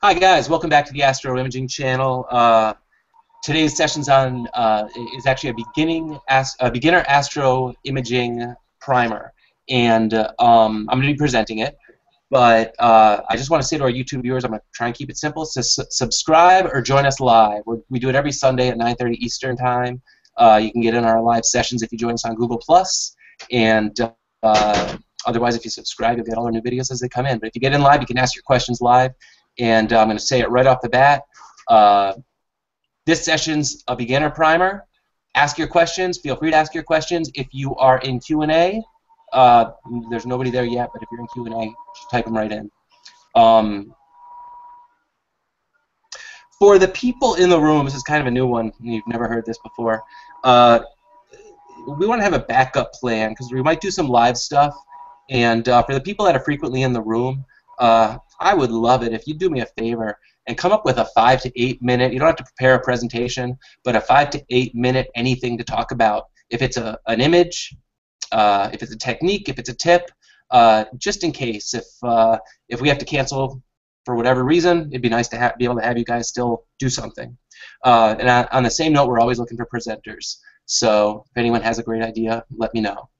Hi guys, welcome back to the Astro Imaging channel. Today's session's on is actually a beginner astro imaging primer, and I'm going to be presenting it. But I just want to say to our YouTube viewers, I'm going to try and keep it simple. So subscribe or join us live. We do it every Sunday at 9:30 Eastern Time. You can get in our live sessions if you join us on Google+, and otherwise, if you subscribe, you'll get all our new videos as they come in. But if you get in live, you can ask your questions live. And I'm going to say it right off the bat. This session's a beginner primer. Ask your questions. Feel free to ask your questions. If you are in Q&A, there's nobody there yet, but if you're in Q&A, type them right in. For the people in the room, this is kind of a new one. You've never heard this before. We want to have a backup plan because we might do some live stuff. And for the people that are frequently in the room, I would love it if you do me a favor and come up with a 5 to 8 minute, you don't have to prepare a presentation, but a 5 to 8 minute anything to talk about. If it's an image, if it's a technique, if it's a tip, just in case. If we have to cancel for whatever reason, it'd be nice to be able to have you guys still do something. And on the same note, we're always looking for presenters. So if anyone has a great idea, let me know.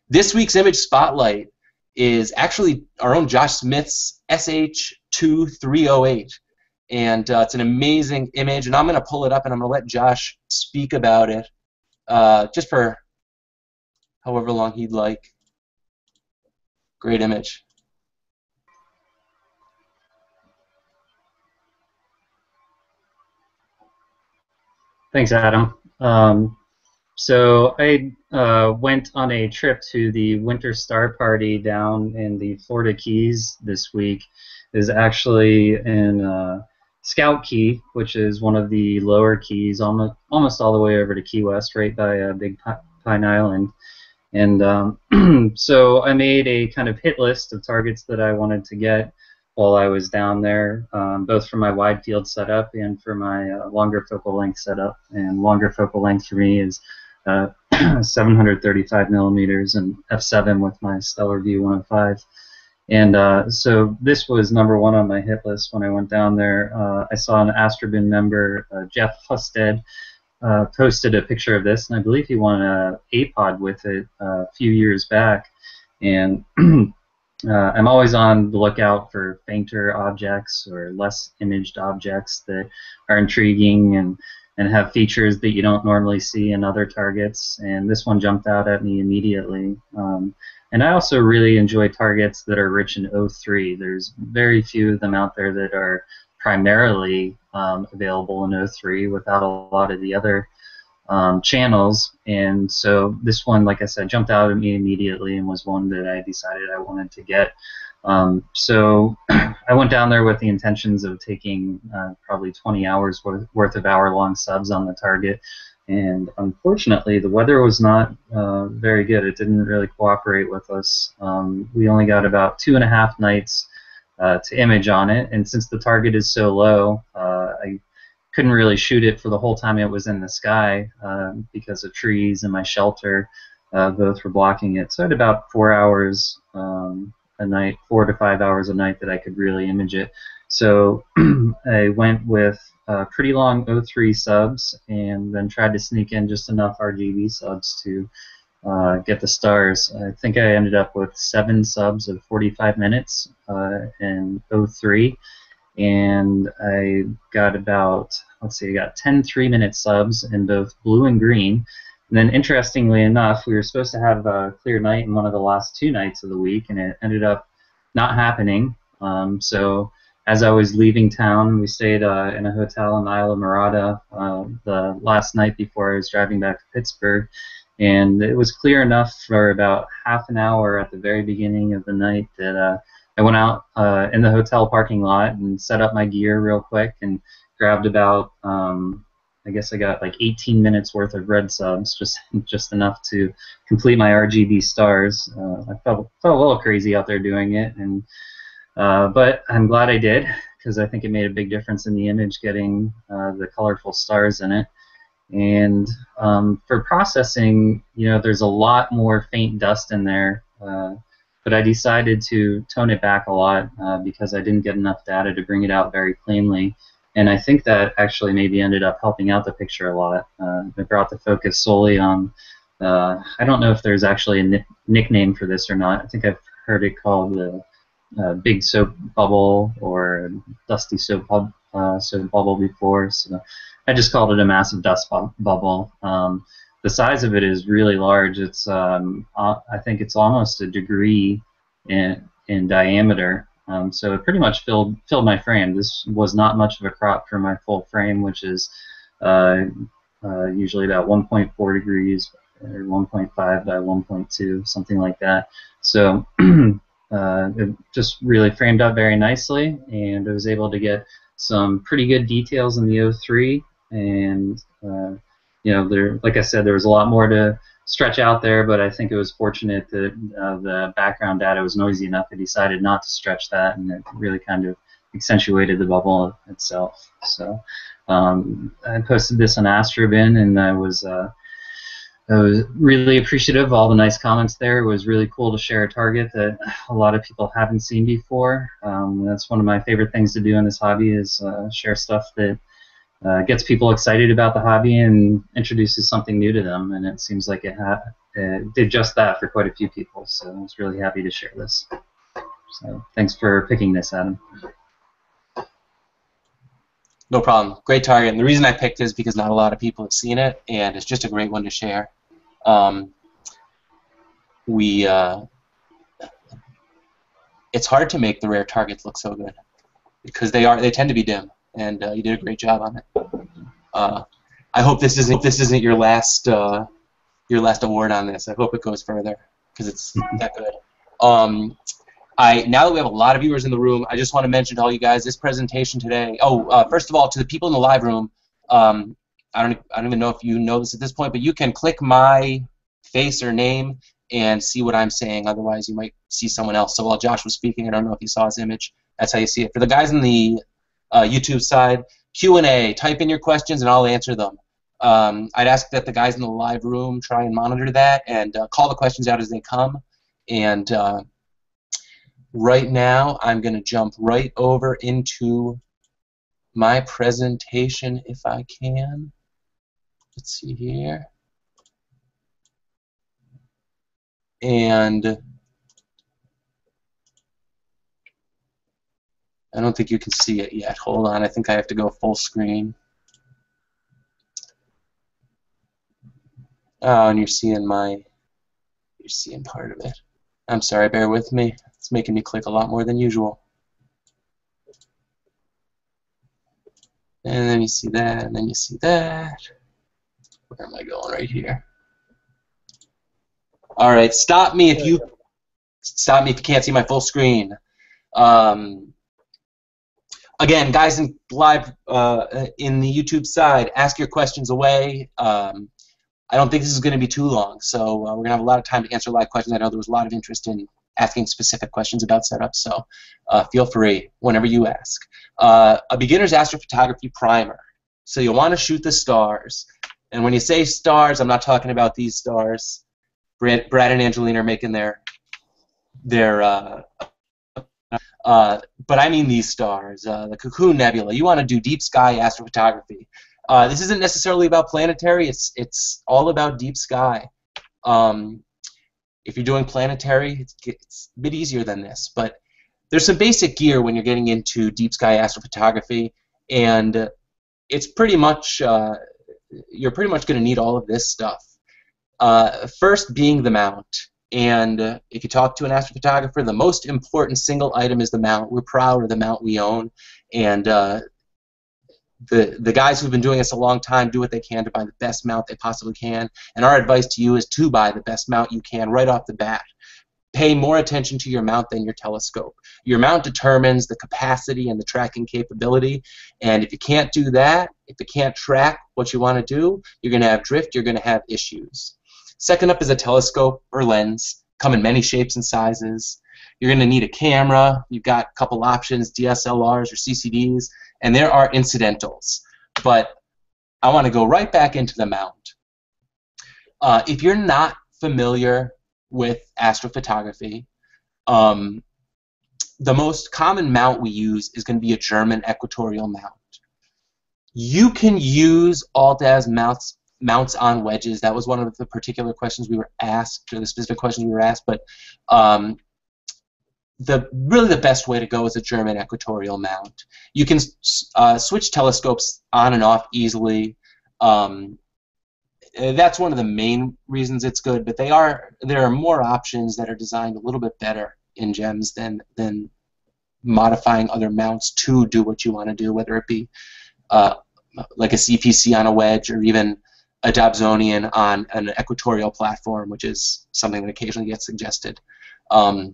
This week's image spotlight is actually our own Josh Smith's SH2308, and it's an amazing image, and I'm going to pull it up and I'm going to let Josh speak about it just for however long he'd like. Great image. Thanks, Adam. So I went on a trip to the Winter Star Party down in the Florida Keys this week. It is actually in Scout Key, which is one of the lower keys, almost all the way over to Key West, right by Big Pine Island. And so I made a kind of hit list of targets that I wanted to get while I was down there, both for my wide field setup and for my longer focal length setup. And longer focal length for me is 735 millimeters and f7 with my Stellar View 105. And so this was number one on my hit list when I went down there. I saw an Astrobin member, Jeff Husted, posted a picture of this, and I believe he won an APOD with it a few years back. And I'm always on the lookout for fainter objects or less imaged objects that are intriguing and have features that you don't normally see in other targets, and this one jumped out at me immediately. And I also really enjoy targets that are rich in O3. There's very few of them out there that are primarily available in O3 without a lot of the other channels, and so this one, like I said, jumped out at me immediately and was one that I decided I wanted to get. So I went down there with the intentions of taking probably 20 hours worth of hour-long subs on the target, and unfortunately the weather was not very good. It didn't really cooperate with us. We only got about 2.5 nights to image on it, and since the target is so low, I couldn't really shoot it for the whole time it was in the sky because of trees and my shelter both were blocking it. So I had about 4 hours a night, 4 to 5 hours a night that I could really image it. So I went with pretty long O3 subs and then tried to sneak in just enough RGB subs to get the stars. I think I ended up with 7 subs of 45 minutes in O3. And I got about, let's see, I got 10 3-minute subs in both blue and green. And then interestingly enough, we were supposed to have a clear night in one of the last 2 nights of the week, and it ended up not happening. So as I was leaving town, we stayed in a hotel in Isla Mirada the last night before I was driving back to Pittsburgh. And it was clear enough for about half an hour at the very beginning of the night that I went out in the hotel parking lot and set up my gear real quick and grabbed about, I guess I got like 18 minutes worth of red subs, just enough to complete my RGB stars. I felt a little crazy out there doing it, and but I'm glad I did, because I think it made a big difference in the image, getting the colorful stars in it. And for processing, you know, there's a lot more faint dust in there but I decided to tone it back a lot because I didn't get enough data to bring it out very cleanly. And I think that actually maybe ended up helping out the picture a lot. It brought the focus solely on, I don't know if there's actually a nickname for this or not. I think I've heard it called the big soap bubble or dusty soap bubble before. So I just called it a massive dust bubble. The size of it is really large. It's I think it's almost a degree in diameter. So it pretty much filled my frame. This was not much of a crop for my full frame, which is usually about 1.4 degrees or 1.5 by 1.2, something like that. So it just really framed up very nicely, and I was able to get some pretty good details in the O3. And you know, there, like I said, there was a lot more to stretch out there, but I think it was fortunate that the background data was noisy enough. I decided not to stretch that, and it really kind of accentuated the bubble itself. So I posted this on Astrobin, and I was really appreciative of all the nice comments there. It was really cool to share a target that a lot of people haven't seen before. That's one of my favorite things to do in this hobby, is share stuff that gets people excited about the hobby and introduces something new to them, and it seems like it did just that for quite a few people, so I was really happy to share this. So thanks for picking this, Adam. No problem. Great target. And the reason I picked it is because not a lot of people have seen it, and it's just a great one to share. It's hard to make the rare targets look so good because they tend to be dim, and you did a great job on it. I hope this isn't your last award on this. I hope it goes further because it's that good. Now that we have a lot of viewers in the room, I just want to mention to all you guys this presentation today. First of all, to the people in the live room, I don't even know if you know this at this point, but you can click my face or name and see what I'm saying. Otherwise, you might see someone else. So while Josh was speaking, I don't know if you saw his image. That's how you see it. For the guys in the YouTube side, Q&A. Type in your questions and I'll answer them. I'd ask that the guys in the live room try and monitor that and call the questions out as they come. And right now, I'm going to jump right over into my presentation if I can. Let's see here. And I don't think you can see it yet. Hold on, I think I have to go full screen. Oh, and you're seeing part of it. I'm sorry, bear with me. It's making me click a lot more than usual. And then you see that, and then you see that. Where am I going? Right here. All right, stop me if you can't see my full screen. Again, guys in live in the YouTube side, ask your questions away. I don't think this is going to be too long, so we're going to have a lot of time to answer live questions. I know there was a lot of interest in asking specific questions about setup, so feel free whenever you ask. A beginner's astrophotography primer. So you'll want to shoot the stars. And when you say stars, I'm not talking about these stars. Brad and Angelina are making their but I mean these stars, the Cocoon Nebula. You want to do deep sky astrophotography. This isn't necessarily about planetary. It's all about deep sky. If you're doing planetary, it's a bit easier than this. But there's some basic gear when you're getting into deep sky astrophotography, and it's pretty much you're pretty much going to need all of this stuff. First being the mount. And if you talk to an astrophotographer, the most important single item is the mount. We're proud of the mount we own, and the guys who've been doing this a long time do what they can to buy the best mount they possibly can. And our advice to you is to buy the best mount you can right off the bat. Pay more attention to your mount than your telescope. Your mount determines the capacity and the tracking capability, and if you can't do that, if it can't track what you want to do, you're going to have drift, you're going to have issues. Second up is a telescope or lens. Come in many shapes and sizes. You're going to need a camera. You've got a couple options, DSLRs or CCDs, and there are incidentals. But I want to go right back into the mount. If you're not familiar with astrophotography, Um, the most common mount we use is going to be a German equatorial mount. You can use alt-as mounts on wedges. That was one of the particular questions we were asked, or the specific questions we were asked, but really the best way to go is a German equatorial mount. You can switch telescopes on and off easily. That's one of the main reasons it's good, but there are more options that are designed a little bit better in GEMS than modifying other mounts to do what you want to do, whether it be like a CPC on a wedge or even a Dobsonian on an equatorial platform, which is something that occasionally gets suggested. A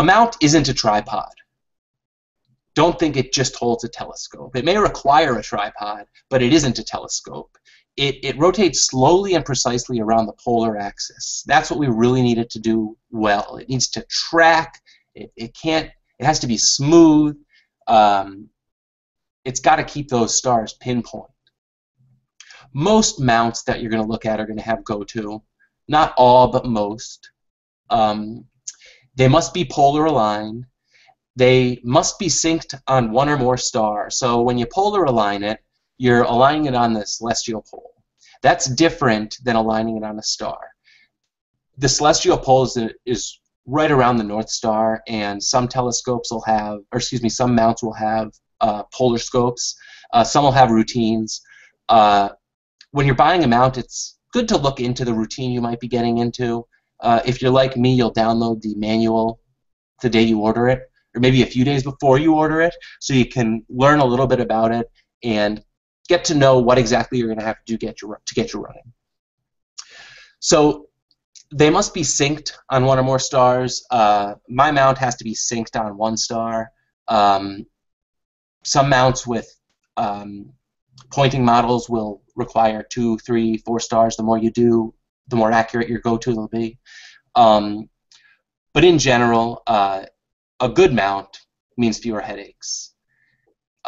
mount isn't a tripod. Don't think it just holds a telescope. It may require a tripod, but it isn't a telescope. It rotates slowly and precisely around the polar axis. That's what we really need it to do well. It needs to track. It has to be smooth. It's got to keep those stars pinpoint. Most mounts that you're going to look at are going to have go-to. Not all, but most. They must be polar aligned. They must be synced on one or more stars. So when you polar align it, you're aligning it on the celestial pole. That's different than aligning it on a star. The celestial pole is right around the North Star, and some telescopes will have, or excuse me, some mounts will have polar scopes. Some will have routines. When you're buying a mount, it's good to look into the routine you might be getting into. If you're like me, you'll download the manual the day you order it, or maybe a few days before you order it, so you can learn a little bit about it and get to know what exactly you're going to have to do to get your running. So they must be synced on one or more stars. My mount has to be synced on one star. Some mounts with pointing models will require 2, 3, 4 stars. The more you do, the more accurate your go-to will be. But in general, a good mount means fewer headaches.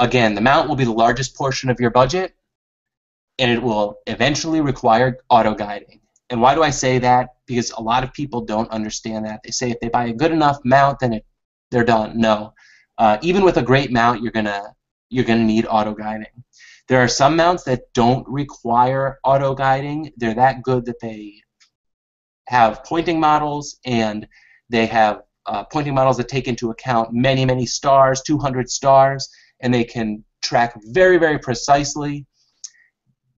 Again, the mount will be the largest portion of your budget, and it will eventually require auto-guiding. And why do I say that? Because a lot of people don't understand that. They say if they buy a good enough mount, then they're done. No. Even with a great mount, you're gonna need auto-guiding. There are some mounts that don't require auto-guiding. They're that good that they have pointing models, and they have pointing models that take into account many, many stars, 200 stars, and they can track very, very precisely.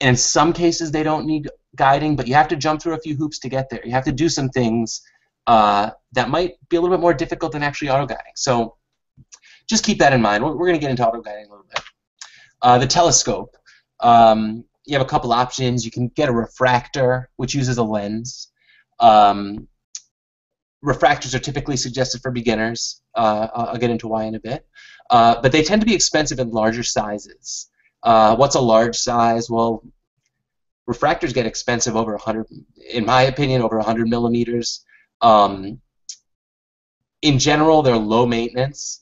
And in some cases, they don't need guiding, but you have to jump through a few hoops to get there. You have to do some things that might be a little bit more difficult than actually auto-guiding. So just keep that in mind. We're going to get into auto-guiding a little bit. The telescope. You have a couple options. You can get a refractor, which uses a lens. Refractors are typically suggested for beginners. I'll get into why in a bit. But they tend to be expensive in larger sizes. What's a large size? Well, refractors get expensive over 100, in my opinion, over 100 millimeters. In general, they're low maintenance.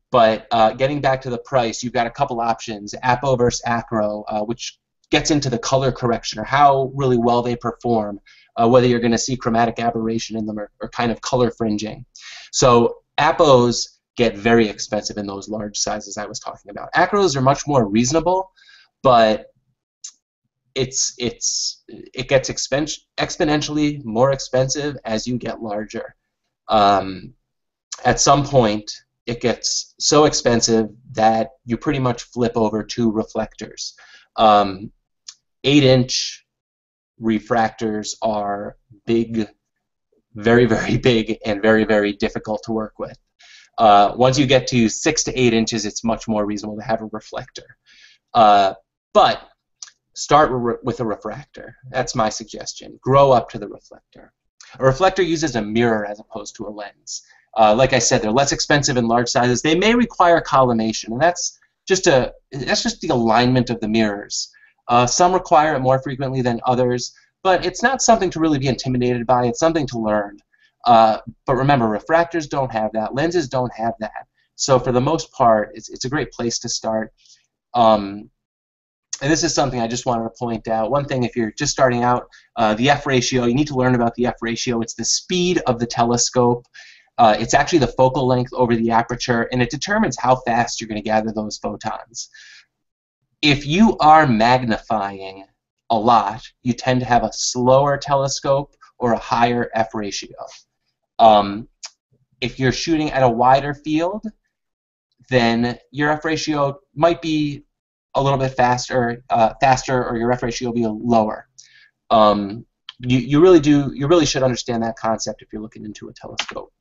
But getting back to the price, you've got a couple options, Apo versus Acro, which gets into the color correction or how really well they perform, whether you're going to see chromatic aberration in them or kind of color fringing. So Apos get very expensive in those large sizes I was talking about. Acros are much more reasonable, but it gets exponentially more expensive as you get larger. At some point, it gets so expensive that you pretty much flip over to reflectors. 8-inch refractors are big, very, very big, and very, very difficult to work with. Once you get to 6 to 8 inches, it's much more reasonable to have a reflector. But start with a refractor. That's my suggestion. Grow up to the reflector. A reflector uses a mirror as opposed to a lens. Like I said, they're less expensive in large sizes. They may require collimation, and that's just the alignment of the mirrors. Some require it more frequently than others, but it's not something to really be intimidated by. It's something to learn. But remember, refractors don't have that. Lenses don't have that. So for the most part, it's a great place to start. and this is something I just wanted to point out. One thing, if you're just starting out, the F ratio, you need to learn about the F ratio. It's the speed of the telescope. It's actually the focal length over the aperture, and it determines how fast you're going to gather those photons. If you are magnifying a lot, you tend to have a slower telescope or a higher F ratio. If you're shooting at a wider field, then your F ratio might be a little bit faster, or your F ratio will be lower. You really should understand that concept if you're looking into a telescope.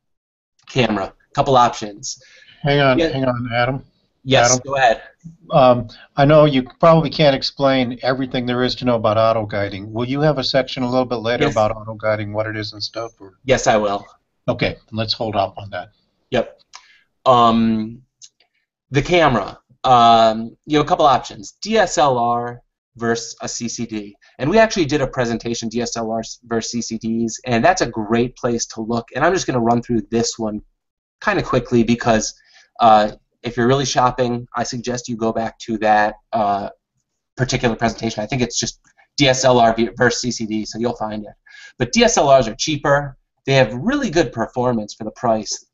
Camera, couple options. Hang on, Yeah. hang on, Adam. Yes, Adam? go ahead. I know you probably can't explain everything there is to know about auto-guiding. Will you have a section a little bit later Yes. about auto-guiding, what it is and stuff? Or? Yes, I will. Okay, let's hold off on that. Yep. The camera. You have a couple options. DSLR versus a CCD. And we actually did a presentation, DSLRs versus CCDs, and that's a great place to look. And I'm just going to run through this one kind of quickly because if you're really shopping, I suggest you go back to that particular presentation. I think it's just DSLR versus CCD, so you'll find it. But DSLRs are cheaper. They have really good performance for the price.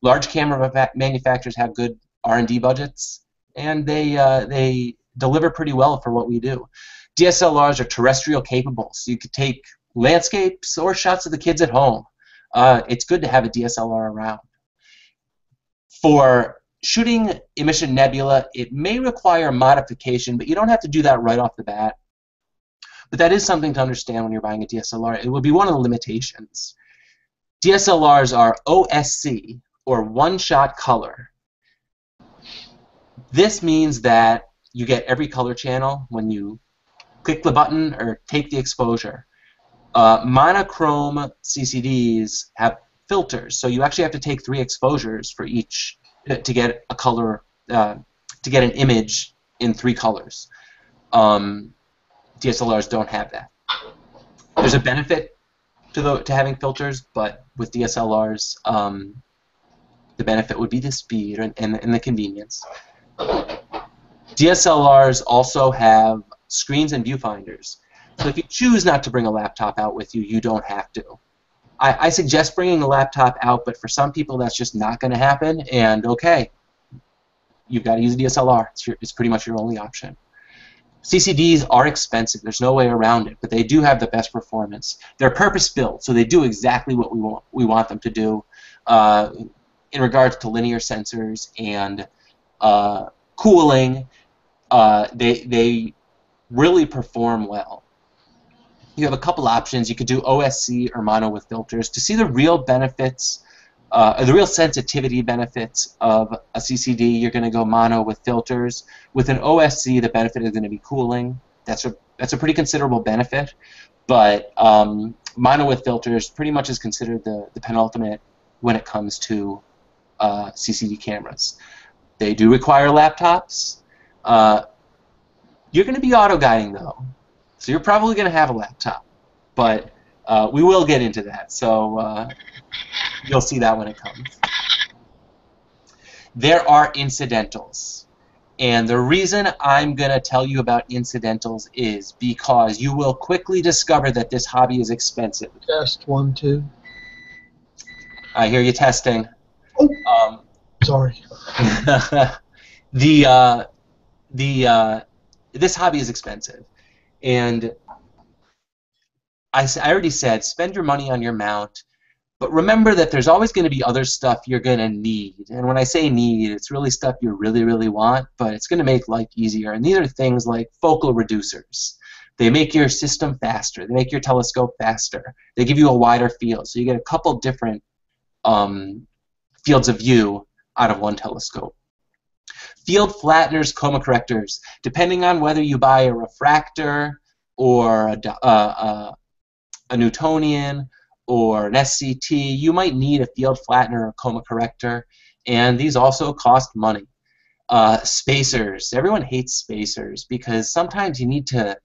Large camera manufacturers have good R&D budgets, and they deliver pretty well for what we do. DSLRs are terrestrial capable, so you could take landscapes or shots of the kids at home. It's good to have a DSLR around. For shooting emission nebula, it may require modification, but you don't have to do that right off the bat. But that is something to understand when you're buying a DSLR. It would be one of the limitations. DSLRs are OSC, or one-shot color. This means that you get every color channel when you click the button or take the exposure. Monochrome CCDs have filters, so you actually have to take 3 exposures for each to get a color, to get an image in 3 colors. DSLRs don't have that. There's a benefit to having filters, but with DSLRs, the benefit would be the speed and the convenience. DSLRs also have screens and viewfinders. So if you choose not to bring a laptop out with you, you don't have to. I suggest bringing a laptop out, but for some people that's just not going to happen, and okay, you've got to use a DSLR. It's pretty much your only option. CCDs are expensive. There's no way around it, but they do have the best performance. They're purpose-built, so they do exactly what we want them to do in regards to linear sensors and cooling. They really perform well. You have a couple options. You could do OSC or mono with filters. To see the real benefits, the real sensitivity benefits of a CCD, you're going to go mono with filters. With an OSC, the benefit is going to be cooling. That's a pretty considerable benefit, but mono with filters pretty much is considered the penultimate when it comes to CCD cameras. They do require laptops. You're going to be auto-guiding, though, so you're probably going to have a laptop, but we will get into that, so you'll see that when it comes. There are incidentals, and the reason I'm going to tell you about incidentals is because you will quickly discover that this hobby is expensive. Test 1, 2. I hear you testing. Oh, sorry. This hobby is expensive, and I already said spend your money on your mount, but remember that there's always going to be other stuff you're going to need, and when I say need, it's really stuff you really want, but it's going to make life easier, and these are things like focal reducers. They make your system faster. They make your telescope faster. They give you a wider field, so you get a couple different fields of view out of one telescope. Field flatteners, coma correctors. Depending on whether you buy a refractor or a Newtonian or an SCT, you might need a field flattener or coma corrector, and these also cost money. Spacers. Everyone hates spacers because sometimes you need to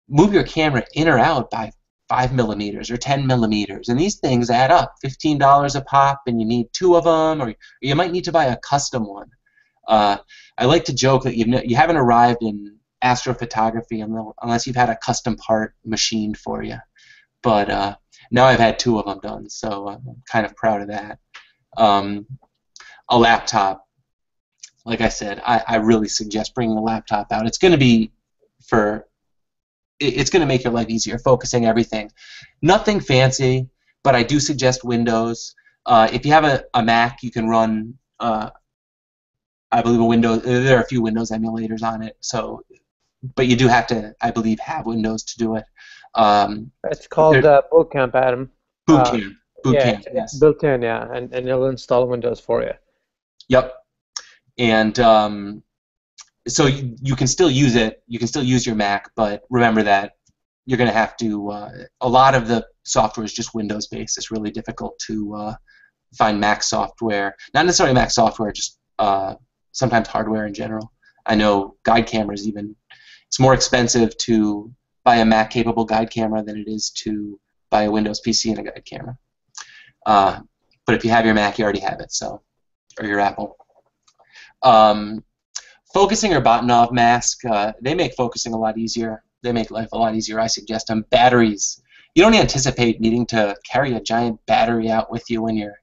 move your camera in or out by 5 millimeters or 10 millimeters, and these things add up. $15 a pop, and you need 2 of them, or you might need to buy a custom one. I like to joke that you haven't arrived in astrophotography unless you've had a custom part machined for you. But now I've had 2 of them done, so I'm kind of proud of that. A laptop, like I said, I really suggest bringing a laptop out. It's going to be it's going to make your life easier, focusing everything. Nothing fancy, but I do suggest Windows. If you have a Mac, you can run, I believe, a Windows. There are a few Windows emulators on it, but you do have to, I believe, have Windows to do it. It's called Boot Camp, Adam. Boot Camp. Yes. It's built in, yeah, and it'll install Windows for you. Yep. And so you can still use it. You can still use your Mac, but remember that you're going to have to. A lot of the software is just Windows-based. It's really difficult to find Mac software. Not necessarily Mac software, just sometimes hardware in general. I know guide cameras even. It's more expensive to buy a Mac-capable guide camera than it is to buy a Windows PC and a guide camera. But if you have your Mac, you already have it, or your Apple. Focusing or Botnov mask, they make focusing a lot easier. They make life a lot easier. I suggest them. Batteries. You don't anticipate needing to carry a giant battery out with you when you're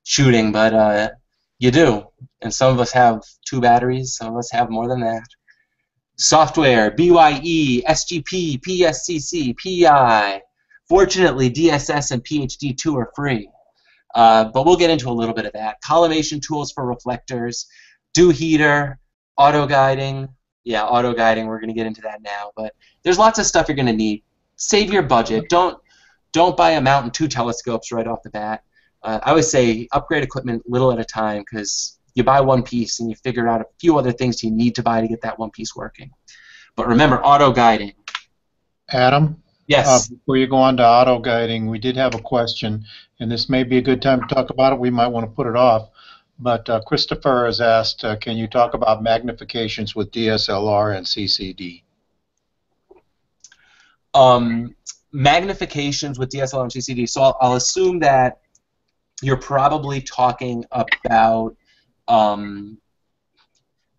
shooting, but you do. And some of us have 2 batteries. Some of us have more than that. Software, BYE, SGP, PSCC, PI. Fortunately, DSS and PhD2 are free. But we'll get into a little bit of that. Collimation tools for reflectors, dew heater, Autoguiding. Yeah, Autoguiding, we're going to get into that now. But there's lots of stuff you're going to need. Save your budget. Don't buy a mount and 2 telescopes right off the bat. I always say upgrade equipment little at a time, because you buy one piece and you figure out a few other things you need to buy to get that one piece working. But remember, Autoguiding. Adam? Yes. Before you go on to Autoguiding, we did have a question, and this may be a good time to talk about it. We might want to put it off. But Christopher has asked, can you talk about magnifications with DSLR and CCD? Magnifications with DSLR and CCD. So I'll assume that you're probably talking about, I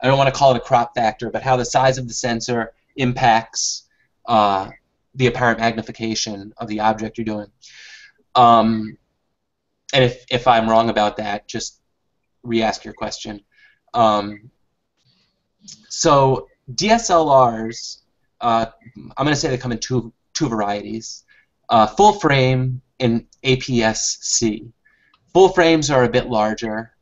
don't want to call it a crop factor, but how the size of the sensor impacts the apparent magnification of the object you're doing. And if I'm wrong about that, just re-ask your question. So DSLRs, I'm going to say they come in two varieties, full frame and APS-C. Full frames are a bit larger.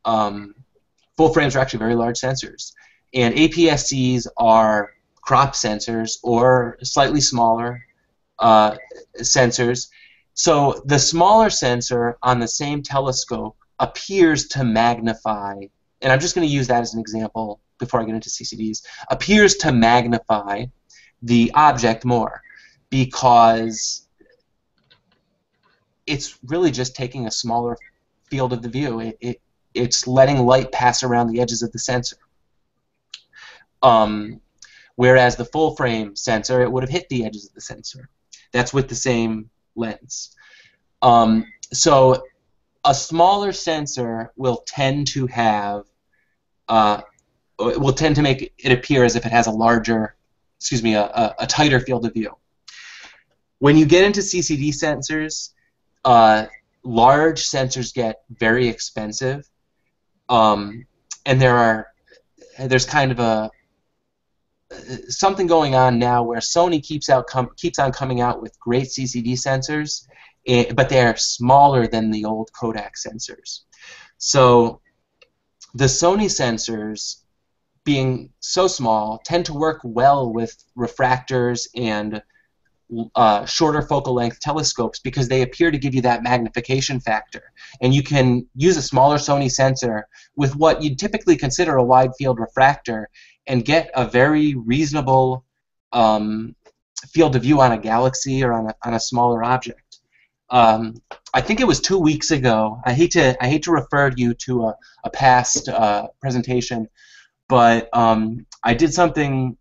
Full frames are actually very large sensors. And APS-Cs are crop sensors or slightly smaller sensors. So the smaller sensor on the same telescope appears to magnify, and I'm just going to use that as an example before I get into CCDs, appears to magnify the object more, because it's really just taking a smaller field of the view. It's letting light pass around the edges of the sensor. Whereas the full frame sensor, it would have hit the edges of the sensor. That's with the same lens. So a smaller sensor will tend to have, will tend to make it appear as if it has a larger, a tighter field of view. When you get into CCD sensors, large sensors get very expensive, and there's kind of something going on now where Sony keeps on coming out with great CCD sensors, but they're smaller than the old Kodak sensors. So the Sony sensors, being so small, tend to work well with refractors and shorter focal length telescopes, because they appear to give you that magnification factor. And you can use a smaller Sony sensor with what you'd typically consider a wide field refractor and get a very reasonable field of view on a galaxy or on a smaller object. I think it was 2 weeks ago. I hate to refer you to a past presentation, but I did something.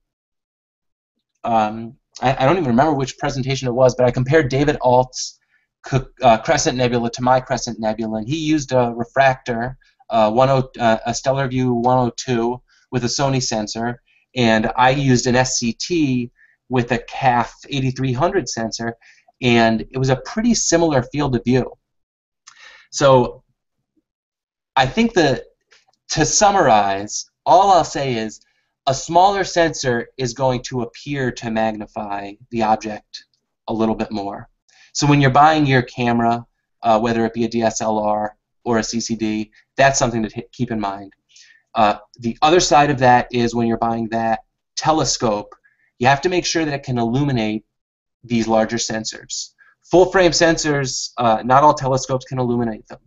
I don't even remember which presentation it was, but I compared David Alt's Crescent Nebula to my Crescent Nebula, and he used a refractor, a Stellar View 102 with a Sony sensor, and I used an SCT with a CAF 8300 sensor, and it was a pretty similar field of view. So I think that, to summarize, all I'll say is a smaller sensor is going to appear to magnify the object a little bit more. So when you're buying your camera, whether it be a DSLR or a CCD, that's something to keep in mind. The other side of that is when you're buying that telescope, you have to make sure that it can illuminate these larger sensors. Full-frame sensors, not all telescopes can illuminate them.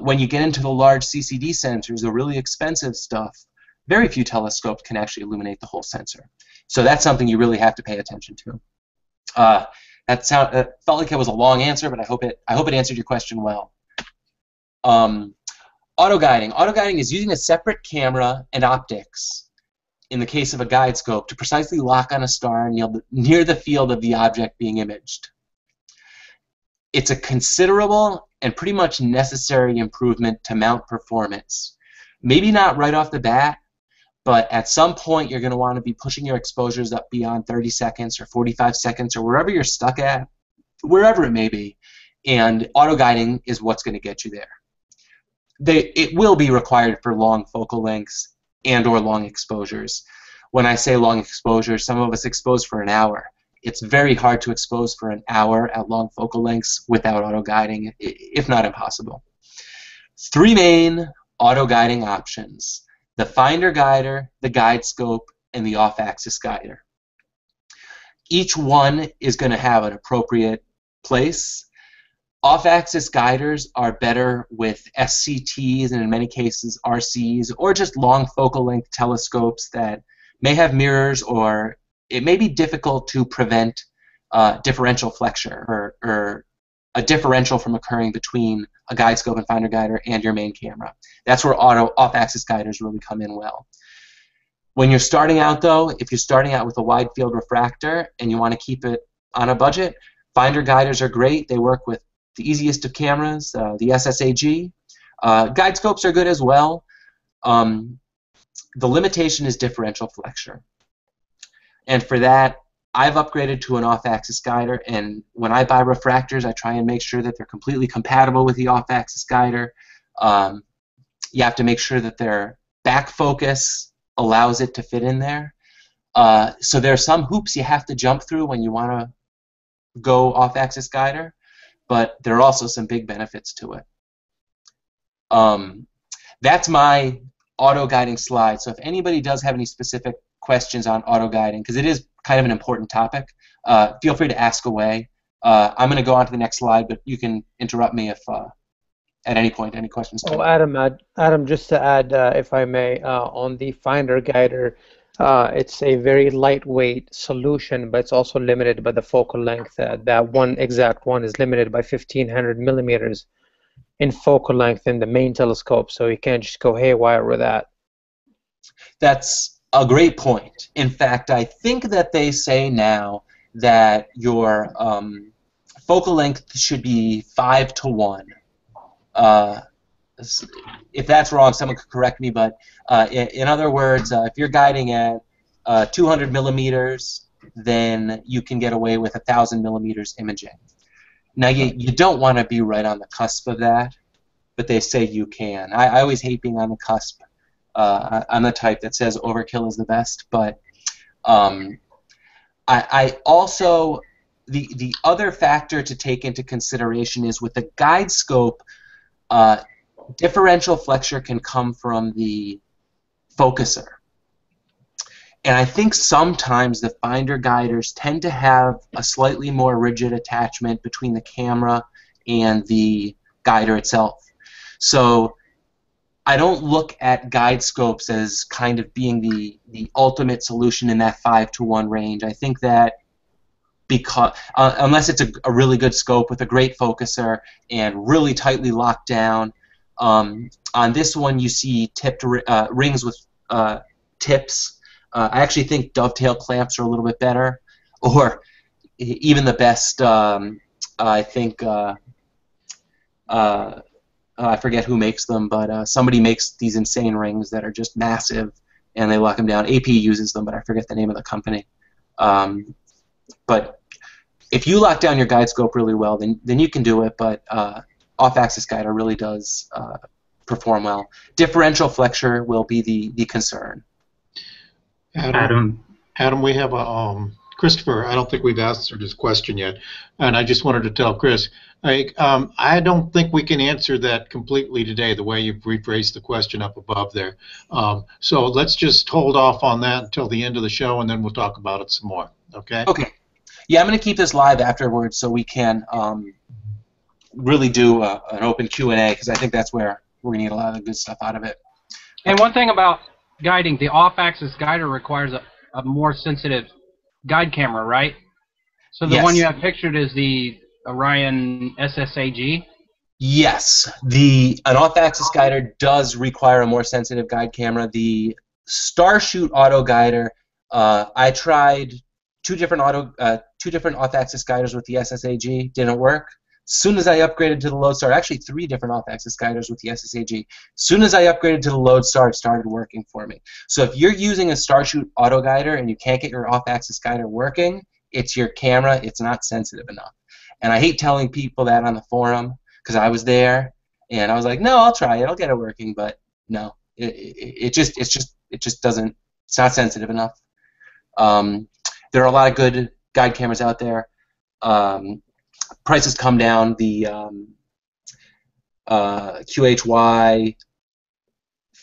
When you get into the large CCD sensors, the really expensive stuff, very few telescopes can actually illuminate the whole sensor. So that's something you really have to pay attention to. That felt like it was a long answer, but I hope it answered your question well. Autoguiding. Autoguiding is using a separate camera and optics, in the case of a guide scope, to precisely lock on a star near the field of the object being imaged. It's a considerable and pretty much necessary improvement to mount performance. Maybe not right off the bat, but at some point you're going to want to be pushing your exposures up beyond 30 seconds or 45 seconds or wherever you're stuck at, wherever it may be, and autoguiding is what's going to get you there. It will be required for long focal lengths and or long exposures. When I say long exposures, some of us expose for an hour. It's very hard to expose for an hour at long focal lengths without autoguiding, if not impossible. 3 main autoguiding options: the finder guider, the guide scope, and the off-axis guider. Each one is going to have an appropriate place. Off-axis guiders are better with SCTs and in many cases RCs, or just long focal length telescopes that may have mirrors, or it may be difficult to prevent differential flexure or a differential from occurring between a guide scope and finder guider and your main camera. That's where off-axis guiders really come in well. When you're starting out, though, if you're starting out with a wide field refractor and you want to keep it on a budget, finder guiders are great. They work with the easiest of cameras, the SSAG. Guide scopes are good as well. The limitation is differential flexure. And for that, I've upgraded to an off-axis guider, and when I buy refractors, I try and make sure that they're completely compatible with the off-axis guider. You have to make sure that their back focus allows it to fit in there. So there are some hoops you have to jump through when you want to go off-axis guider, but there are also some big benefits to it. That's my auto-guiding slide. So if anybody does have any specific questions on auto-guiding, because it is kind of an important topic, feel free to ask away. I'm going to go on to the next slide, but you can interrupt me if at any point any questions come up. Adam, just to add, if I may, on the finder guider, it's a very lightweight solution, but it's also limited by the focal length. That one exact one is limited by 1,500 millimeters in focal length in the main telescope, so you can't just go haywire with that. That's a great point. In fact, I think that they say now that your focal length should be 5:1. If that's wrong, someone could correct me, but in other words, if you're guiding at 200 millimeters, then you can get away with 1,000 millimeters imaging. Now, you don't want to be right on the cusp of that, but they say you can. I always hate being on the cusp. I'm the type that says overkill is the best, but I also, the other factor to take into consideration is with the guide scope, differential flexure can come from the focuser. And I think sometimes the finder guiders tend to have a slightly more rigid attachment between the camera and the guider itself. So I don't look at guide scopes as kind of being the ultimate solution in that 5:1 range. I think that because unless it's a really good scope with a great focuser and really tightly locked down, on this one you see tipped rings with tips. I actually think dovetail clamps are a little bit better, or even the best. I think I forget who makes them, but somebody makes these insane rings that are just massive and they lock them down. AP uses them, but I forget the name of the company. But if you lock down your guide scope really well, then you can do it, but off-axis guider really does perform well. Differential flexure will be the concern. Adam, we have a Christopher. I don't think we've answered his question yet, and I just wanted to tell Chris, I don't think we can answer that completely today. The way you've rephrased the question up above there, so let's just hold off on that until the end of the show, and then we'll talk about it some more. Okay. Okay. Yeah, I'm going to keep this live afterwards so we can really do an open Q&A, because I think that's where we're going to get a lot of the good stuff out of it. And one thing about guiding, the off-axis guider requires a more sensitive guide camera, right? So the one you have pictured is the Orion SSAG? Yes. An off-axis guider does require a more sensitive guide camera. The Starshoot Autoguider, I tried two different off-axis guiders with the SSAG, didn't work. As soon as I upgraded to the Lodestar, actually 3 different off-axis guiders with the SSAG. As soon as I upgraded to the Lodestar, it started working for me. So if you're using a Starshoot Autoguider and you can't get your off-axis guider working, it's your camera, it's not sensitive enough. And I hate telling people that on the forum, because I was there, and I was like, no, I'll try it, I'll get it working, but no, it just doesn't, it's not sensitive enough. There are a lot of good guide cameras out there. Prices come down. The QHY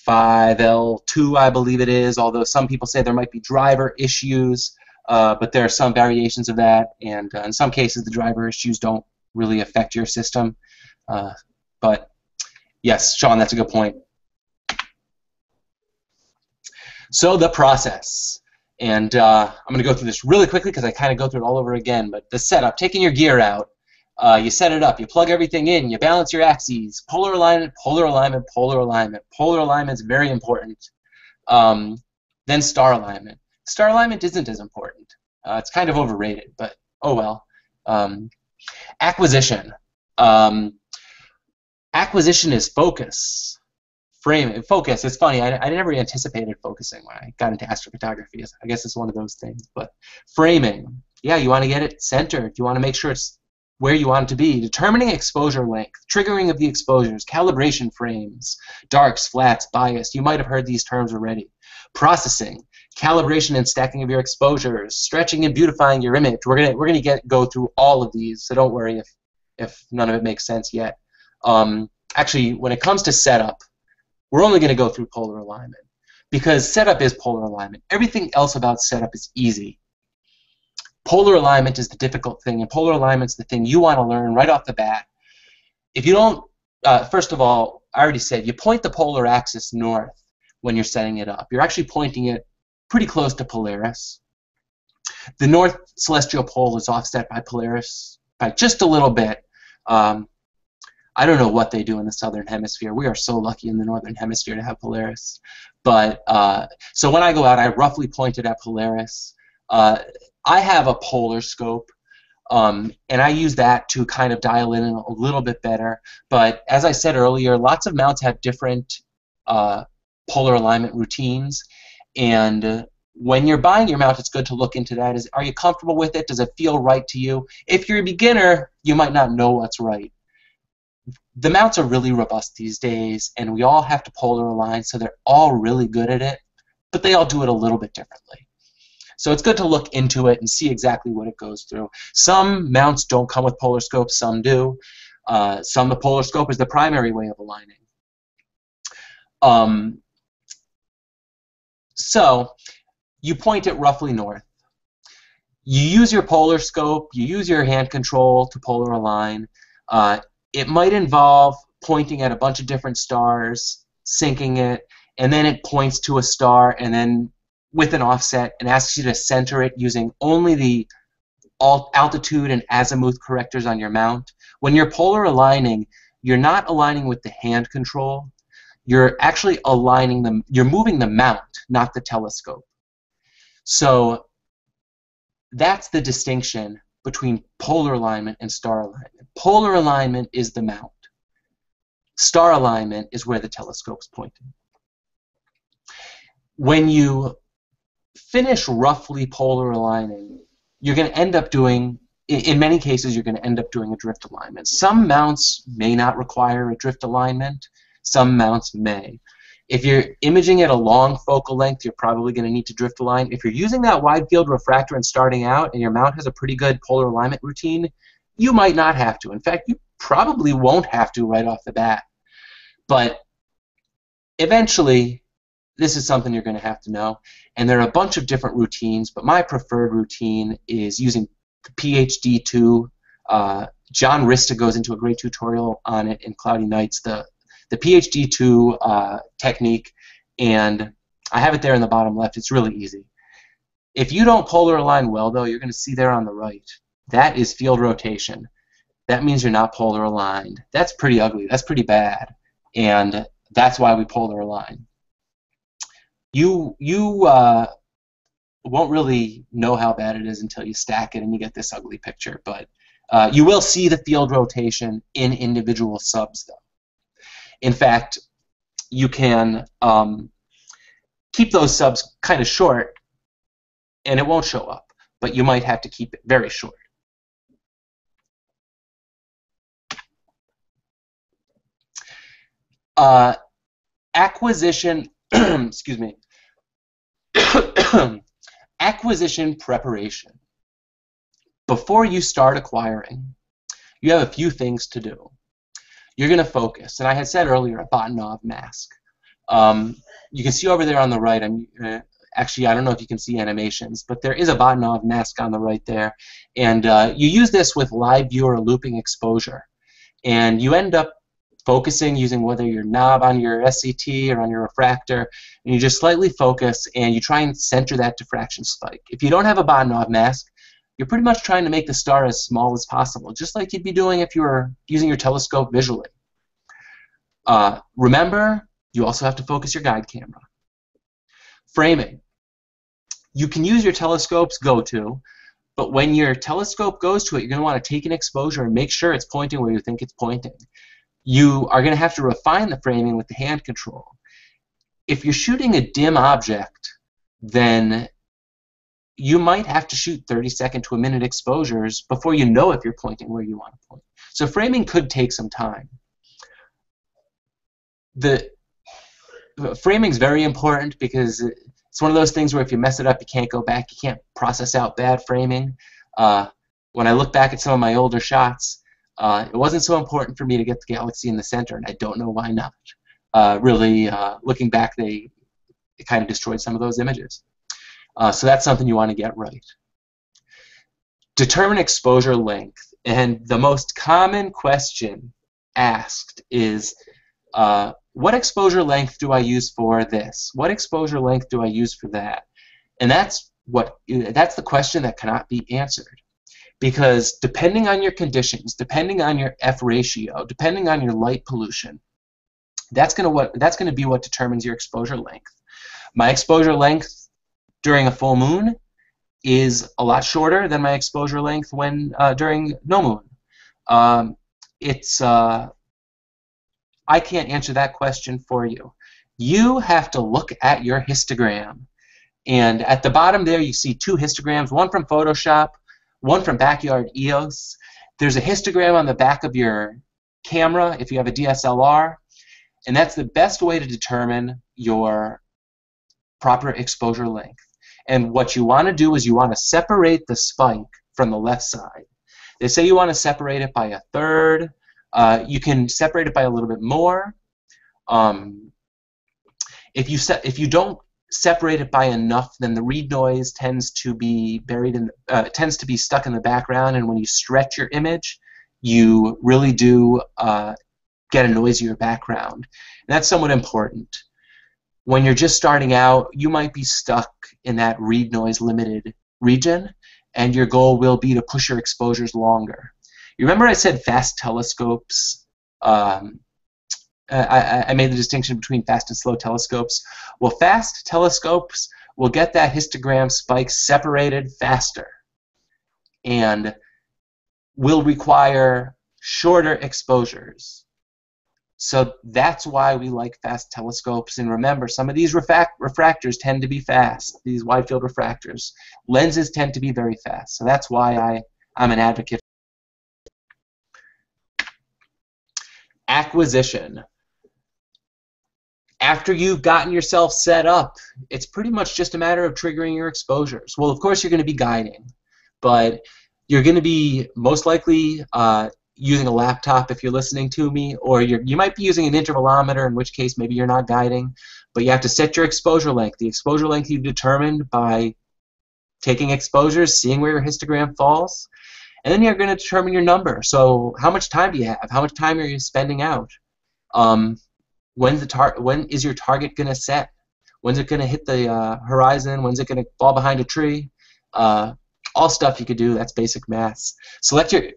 5L2, I believe it is, although some people say there might be driver issues, but there are some variations of that, and in some cases the driver issues don't really affect your system. But yes, Sean, that's a good point. So the process. And I'm going to go through this really quickly because I kind of go through it all over again. But the setup, taking your gear out, you set it up, you plug everything in, you balance your axes, polar alignment, polar alignment, polar alignment. Polar alignment is very important. Then star alignment. Star alignment isn't as important. It's kind of overrated, but oh well. Acquisition. Acquisition is focus. Frame focus. It's funny. I never anticipated focusing when I got into astrophotography. I guess it's one of those things. But framing. Yeah, you want to get it centered. You want to make sure it's where you want it to be. Determining exposure length. Triggering of the exposures. Calibration frames. Darks, flats, bias. You might have heard these terms already. Processing. Calibration and stacking of your exposures. Stretching and beautifying your image. We're gonna go through all of these. So don't worry if none of it makes sense yet. Actually, when it comes to setup, we're only going to go through polar alignment because setup is polar alignment. Everything else about setup is easy. Polar alignment is the difficult thing, and polar alignment is the thing you want to learn right off the bat. If you don't, first of all, I already said, you point the polar axis north when you're setting it up. You're actually pointing it pretty close to Polaris. The north celestial pole is offset by Polaris by just a little bit. I don't know what they do in the southern hemisphere. We are so lucky in the northern hemisphere to have Polaris. But so when I go out, I roughly point it at Polaris. I have a polar scope, and I use that to kind of dial in a little bit better. But as I said earlier, lots of mounts have different polar alignment routines. And when you're buying your mount, it's good to look into that. Are you comfortable with it? Does it feel right to you? If you're a beginner, you might not know what's right. The mounts are really robust these days, and we all have to polar align, so they're all really good at it, but they all do it a little bit differently. So it's good to look into it and see exactly what it goes through. Some mounts don't come with polar scopes, some do. Some the polar scope is the primary way of aligning. So you point it roughly north. You use your polar scope, you use your hand control to polar align. It might involve pointing at a bunch of different stars, syncing it, and then it points to a star, and then with an offset, and asks you to center it using only the altitude and azimuth correctors on your mount. When you're polar aligning, you're not aligning with the hand control. You're actually aligning them. You're moving the mount, not the telescope. So that's the distinction between polar alignment and star alignment. Polar alignment is the mount. Star alignment is where the telescope's pointing. when you finish roughly polar aligning, you're going to end up doing, in many cases, you're going to end up doing a drift alignment. Some mounts may not require a drift alignment. Some mounts may. If you're imaging at a long focal length, you're probably going to need to drift align. If you're using that wide field refractor and starting out, and your mount has a pretty good polar alignment routine, you might not have to. In fact, you probably won't have to right off the bat. But eventually, this is something you're going to have to know. And there are a bunch of different routines, but my preferred routine is using the PhD2. John Rista goes into a great tutorial on it in Cloudy Nights, the PhD2 technique, and I have it there in the bottom left. It's really easy. If you don't polar align well, though, you're going to see there on the right. That is field rotation. That means you're not polar aligned. That's pretty ugly. That's pretty bad. And that's why we polar align. You won't really know how bad it is until you stack it and you get this ugly picture. But you will see the field rotation in individual subs, though. In fact, you can keep those subs kind of short, and it won't show up. But you might have to keep it very short. Acquisition, excuse me, acquisition preparation. Before you start acquiring, you have a few things to do. You're going to focus, and I had said earlier a Batinov mask. You can see over there on the right, actually I don't know if you can see animations, but there is a Batinov mask on the right there, and you use this with live view or looping exposure, and you end up focusing using whether your knob on your SCT or on your refractor, and you just slightly focus and you try and center that diffraction spike. If you don't have a Batinov mask, you're pretty much trying to make the star as small as possible, just like you'd be doing if you were using your telescope visually. Remember, you also have to focus your guide camera. Framing. You can use your telescope's go-to, but when your telescope goes to it, you're going to want to take an exposure and make sure it's pointing where you think it's pointing. You are going to have to refine the framing with the hand control. If you're shooting a dim object, then you might have to shoot 30-second to a minute exposures before you know if you're pointing where you want to point. So framing could take some time. The framing is very important because it's one of those things where if you mess it up, you can't go back. You can't process out bad framing. When I look back at some of my older shots, it wasn't so important for me to get the galaxy in the center, and I don't know why not. Really, looking back, it kind of destroyed some of those images. So that's something you want to get right. Determine exposure length. And the most common question asked is, what exposure length do I use for this? What exposure length do I use for that? And that's the question that cannot be answered. Because depending on your conditions, depending on your F ratio, depending on your light pollution, that's going to be what determines your exposure length. My exposure length during a full moon is a lot shorter than my exposure length when during no moon. I can't answer that question for you. You have to look at your histogram. And at the bottom there you see two histograms, one from Photoshop, one from Backyard EOS. There's a histogram on the back of your camera if you have a DSLR, and that's the best way to determine your proper exposure length. And what you want to do is you want to separate the spike from the left side. They say you want to separate it by 1/3. You can separate it by a little bit more. If you don't separate it by enough, then the read noise tends to be stuck in the background, and when you stretch your image, you really do get a noisier background. And that's somewhat important. When you're just starting out, you might be stuck in that read noise limited region, and your goal will be to push your exposures longer. You remember I said fast telescopes? I made the distinction between fast and slow telescopes. Well, fast telescopes will get that histogram spike separated faster and will require shorter exposures. So that's why we like fast telescopes. And remember, some of these refractors tend to be fast, these wide field refractors. Lenses tend to be very fast. So that's why I'm an advocate. Acquisition. After you've gotten yourself set up, it's pretty much just a matter of triggering your exposures. Well, of course, you're going to be guiding, but you're going to be most likely using a laptop if you're listening to me, or you might be using an intervalometer, in which case maybe you're not guiding, but you have to set your exposure length. The exposure length you've determined by taking exposures, seeing where your histogram falls, and then you're going to determine your number. So how much time do you have? How much time are you spending out? When is your target going to set? When's it going to hit the horizon? When's it going to fall behind a tree? All stuff you could do. That's basic math. Select your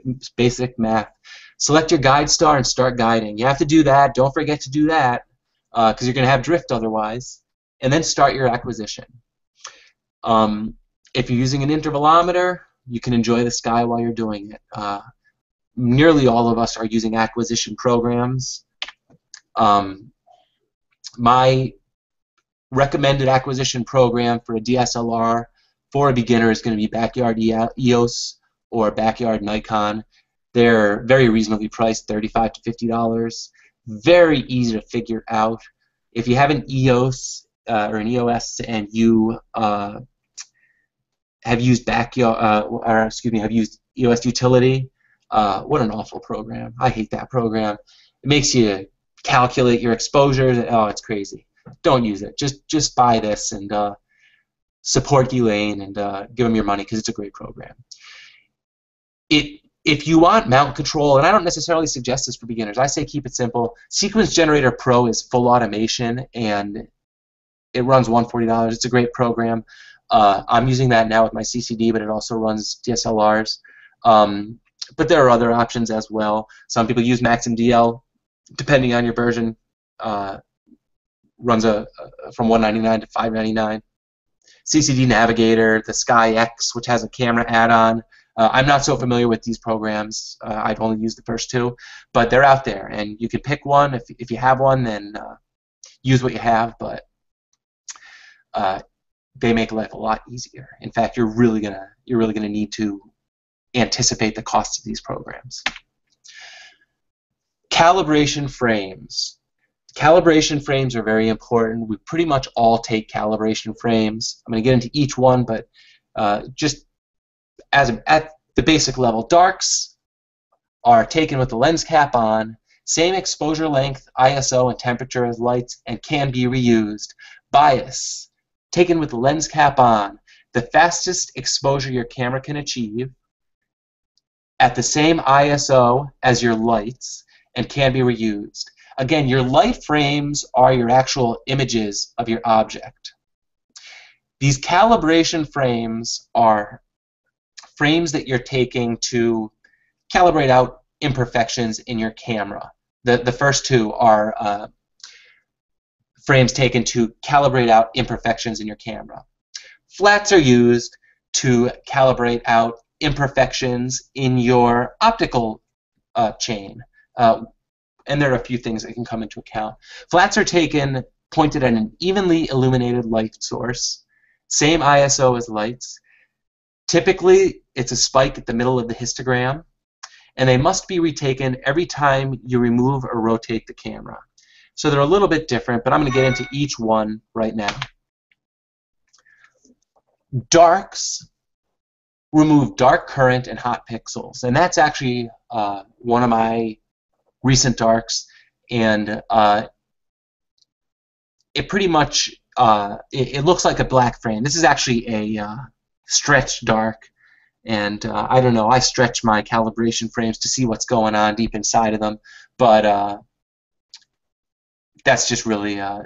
guide star and start guiding. You have to do that. Don't forget to do that because you're going to have drift otherwise. And then start your acquisition. If you're using an intervalometer, you can enjoy the sky while you're doing it. Nearly all of us are using acquisition programs. My recommended acquisition program for a DSLR for a beginner is going to be Backyard EOS or Backyard Nikon. They're very reasonably priced, $35 to $50. Very easy to figure out. If you have an EOS or an EOS and you have used have used EOS Utility, what an awful program. I hate that program. It makes you calculate your exposures. Oh, it's crazy. Don't use it. Just buy this and support Elaine and give them your money because it's a great program. If you want mount control, and I don't necessarily suggest this for beginners, I say keep it simple. Sequence Generator Pro is full automation and it runs $140. It's a great program. I'm using that now with my CCD, but it also runs DSLRs. But there are other options as well. Some people use MaximDL. Depending on your version, runs from $199 to $599. CCD Navigator, the SkyX, which has a camera add-on. I'm not so familiar with these programs. I've only used the first two, but they're out there, and you can pick one. If you have one, then use what you have. But they make life a lot easier. In fact, you're really gonna need to anticipate the cost of these programs. Calibration frames. Calibration frames are very important. We pretty much all take calibration frames. I'm going to get into each one, but just at the basic level, darks are taken with the lens cap on, same exposure length, ISO, and temperature as lights, and can be reused. Bias, taken with the lens cap on, the fastest exposure your camera can achieve, at the same ISO as your lights, and can be reused. Again, your light frames are your actual images of your object. These calibration frames are frames that you're taking to calibrate out imperfections in your camera. The first two are frames taken to calibrate out imperfections in your camera. Flats are used to calibrate out imperfections in your optical chain. And there are a few things that can come into account. Flats are taken pointed at an evenly illuminated light source, same ISO as lights. Typically, it's a spike at the middle of the histogram, and they must be retaken every time you remove or rotate the camera. So they're a little bit different, but I'm going to get into each one right now. Darks remove dark current and hot pixels, and that's actually one of my recent darks, and it pretty much it looks like a black frame. This is actually a stretched dark, and I don't know, I stretch my calibration frames to see what's going on deep inside of them, but that's just really to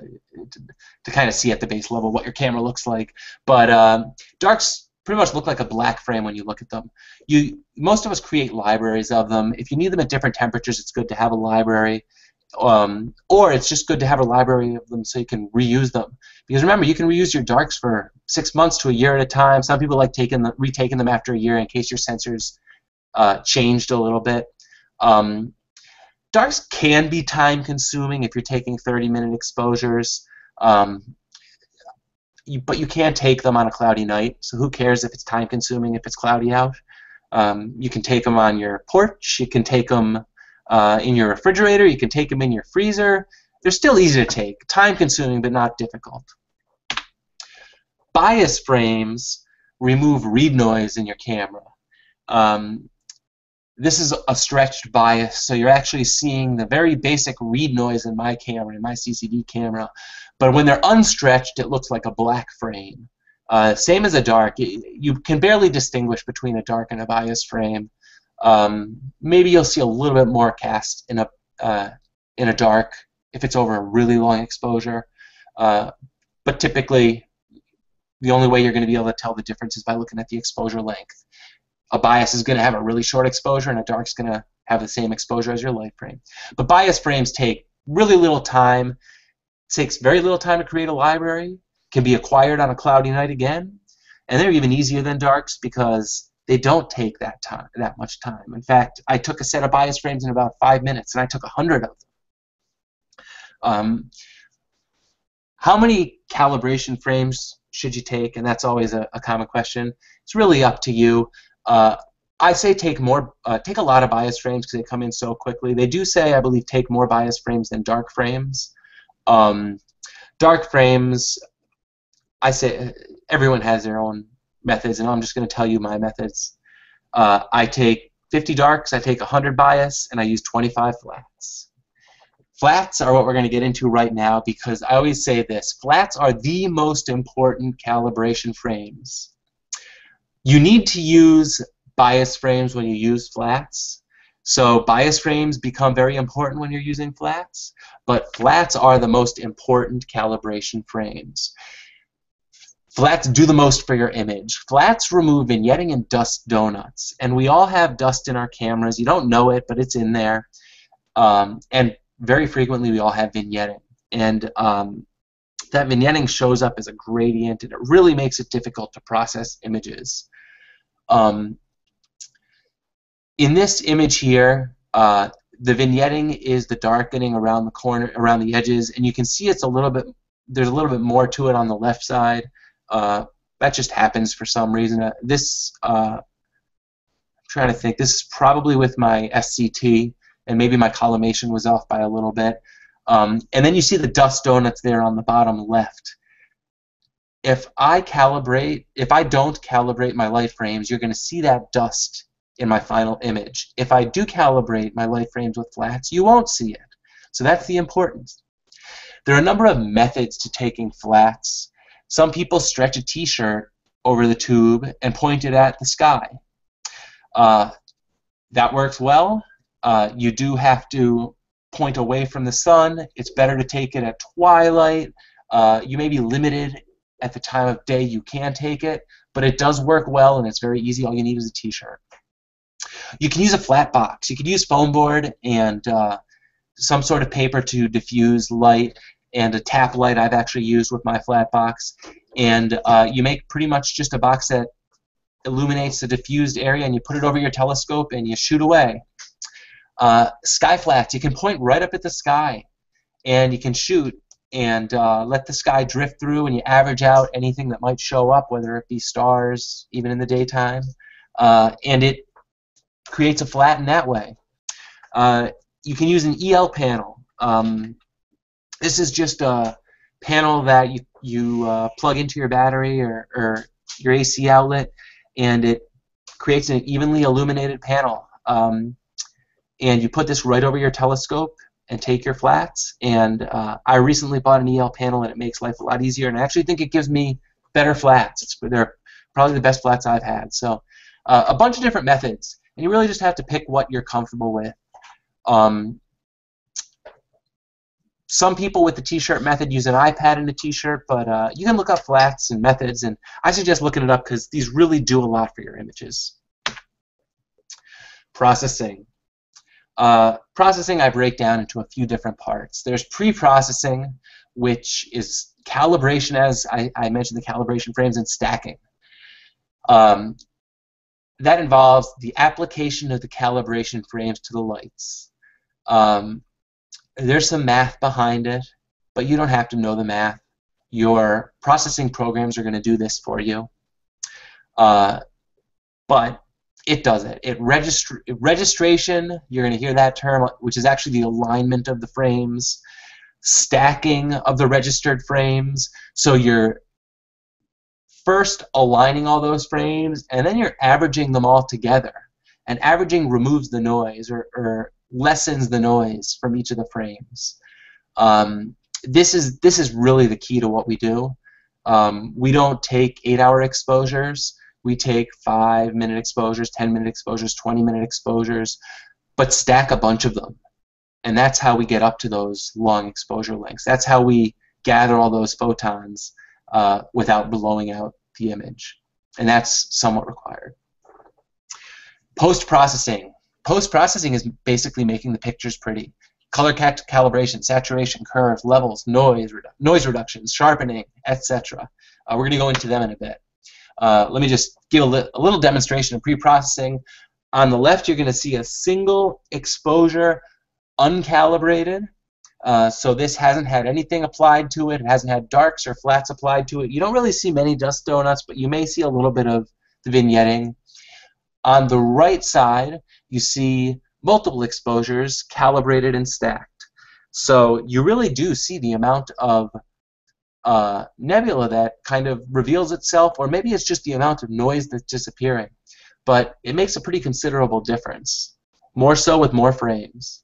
kind of see at the base level what your camera looks like. But darks pretty much look like a black frame when you look at them. Most of us create libraries of them. If you need them at different temperatures, it's good to have a library. Or it's just good to have a library of them so you can reuse them. Because remember, you can reuse your darks for 6 months to a year at a time. Some people like retaking them after a year in case your sensors changed a little bit. Darks can be time-consuming if you're taking 30-minute exposures, but you can take them on a cloudy night, so who cares if it's time-consuming if it's cloudy out. You can take them on your porch, you can take them in your refrigerator, you can take them in your freezer. They're still easy to take, time-consuming but not difficult. Bias frames remove read noise in your camera. This is a stretched bias, so you're actually seeing the very basic read noise in my camera, in my CCD camera. But when they're unstretched, it looks like a black frame. Same as a dark. You can barely distinguish between a dark and a bias frame. Maybe you'll see a little bit more cast in a dark if it's over a really long exposure. But typically, the only way you're going to be able to tell the difference is by looking at the exposure length. A bias is going to have a really short exposure, and a dark's going to have the same exposure as your light frame. But bias frames take really little time. It takes very little time to create a library. Can be acquired on a cloudy night again, and they're even easier than darks because they don't take that much time. In fact, I took a set of bias frames in about 5 minutes, and I took 100 of them. How many calibration frames should you take? And that's always a common question. It's really up to you. I say take a lot of bias frames because they come in so quickly. They do say, I believe, take more bias frames than dark frames. Dark frames, I say everyone has their own methods, and I'm just going to tell you my methods. I take 50 darks, I take 100 bias, and I use 25 flats. Flats are what we're going to get into right now because I always say this. Flats are the most important calibration frames. You need to use bias frames when you use flats. So bias frames become very important when you're using flats, but flats are the most important calibration frames. Flats do the most for your image. Flats remove vignetting and dust donuts, and we all have dust in our cameras. You don't know it, but it's in there. And very frequently we all have vignetting. And that vignetting shows up as a gradient, and it really makes it difficult to process images. In this image here, the vignetting is the darkening around the corner, around the edges, and you can see it's a little bit. There's a little bit more to it on the left side. That just happens for some reason. I'm trying to think. This is probably with my SCT, and maybe my collimation was off by a little bit. And then you see the dust donuts there on the bottom left. If I don't calibrate my light frames, you're going to see that dust in my final image. If I do calibrate my light frames with flats, you won't see it. So that's the importance. There are a number of methods to taking flats. Some people stretch a t-shirt over the tube and point it at the sky. That works well. You do have to point away from the sun. It's better to take it at twilight. You may be limited at the time of day you can take it, but it does work well, and it's very easy. All you need is a t-shirt. You can use a flat box. You could use foam board and some sort of paper to diffuse light, and a tap light I've actually used with my flat box. And you make pretty much just a box that illuminates the diffused area, and you put it over your telescope and you shoot away. Sky flats, you can point right up at the sky and you can shoot and let the sky drift through, and you average out anything that might show up, whether it be stars, even in the daytime, and it creates a flat in that way. You can use an EL panel. This is just a panel that you plug into your battery or your AC outlet, and it creates an evenly illuminated panel. And you put this right over your telescope and take your flats. And I recently bought an EL panel, and it makes life a lot easier, and I actually think it gives me better flats. They're probably the best flats I've had. So a bunch of different methods, and you really just have to pick what you're comfortable with. Some people with the t-shirt method use an iPad in a t-shirt, but you can look up flats and methods, and I suggest looking it up because these really do a lot for your images. Processing. Processing I break down into a few different parts. There's pre-processing, which is calibration, as I mentioned, the calibration frames, and stacking. That involves the application of the calibration frames to the lights. There's some math behind it, but you don't have to know the math. Your processing programs are going to do this for you. But it does it. Registration, you're going to hear that term, which is actually the alignment of the frames. Stacking of the registered frames. So you're first aligning all those frames, and then you're averaging them all together. And averaging removes the noise or lessens the noise from each of the frames. This is really the key to what we do. We don't take 8-hour exposures. We take 5-minute exposures, 10-minute exposures, 20-minute exposures, but stack a bunch of them. And that's how we get up to those long exposure lengths. That's how we gather all those photons without blowing out the image. And that's somewhat required. Post-processing. Post-processing is basically making the pictures pretty. Color calibration, saturation, curves, levels, noise reductions, sharpening, etc. We're going to go into them in a bit. Let me just give a little demonstration of pre-processing. On the left, you're going to see a single exposure uncalibrated. So this hasn't had anything applied to it. It hasn't had darks or flats applied to it. You don't really see many dust donuts, but you may see a little bit of the vignetting. On the right side, you see multiple exposures calibrated and stacked. So you really do see the amount of nebula that kind of reveals itself, or maybe it's just the amount of noise that's disappearing. But it makes a pretty considerable difference, more so with more frames.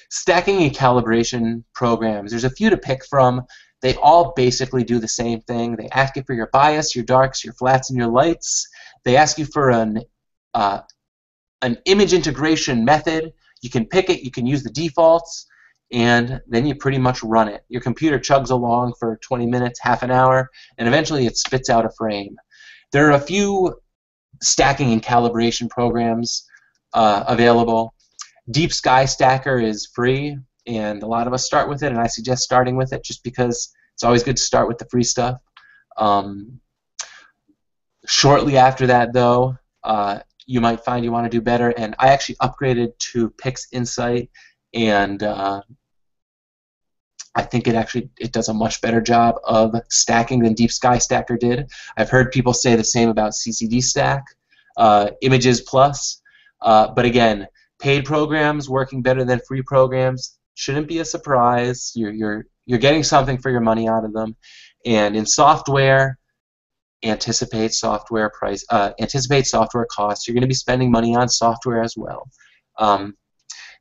Stacking and calibration programs. There's a few to pick from. They all basically do the same thing. They ask you for your bias, your darks, your flats, and your lights. They ask you for an image integration method. You can pick it, you can use the defaults, and then you pretty much run it. Your computer chugs along for 20 minutes, half an hour, and eventually it spits out a frame. There are a few stacking and calibration programs available. Deep Sky Stacker is free, and a lot of us start with it, and I suggest starting with it just because it's always good to start with the free stuff. Shortly after that, though, you might find you want to do better, and I actually upgraded to Pix Insight, and I think it does a much better job of stacking than Deep Sky Stacker did. I've heard people say the same about CCD Stack, Images Plus, but again, paid programs working better than free programs shouldn't be a surprise. You're getting something for your money out of them, and in software, anticipate software costs. You're going to be spending money on software as well.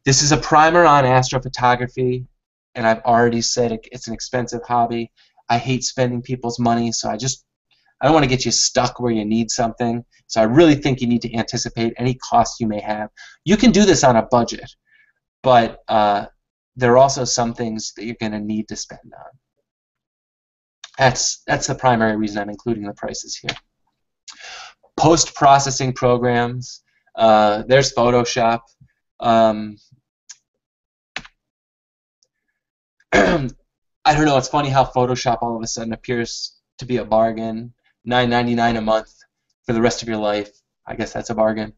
This is a primer on astrophotography, and I've already said it's an expensive hobby. I hate spending people's money, so I don't want to get you stuck where you need something. So I really think you need to anticipate any costs you may have. You can do this on a budget, but there are also some things that you're going to need to spend on. That's the primary reason I'm including the prices here. Post-processing programs. There's Photoshop. I don't know, it's funny how Photoshop all of a sudden appears to be a bargain. $9.99 a month for the rest of your life. I guess that's a bargain.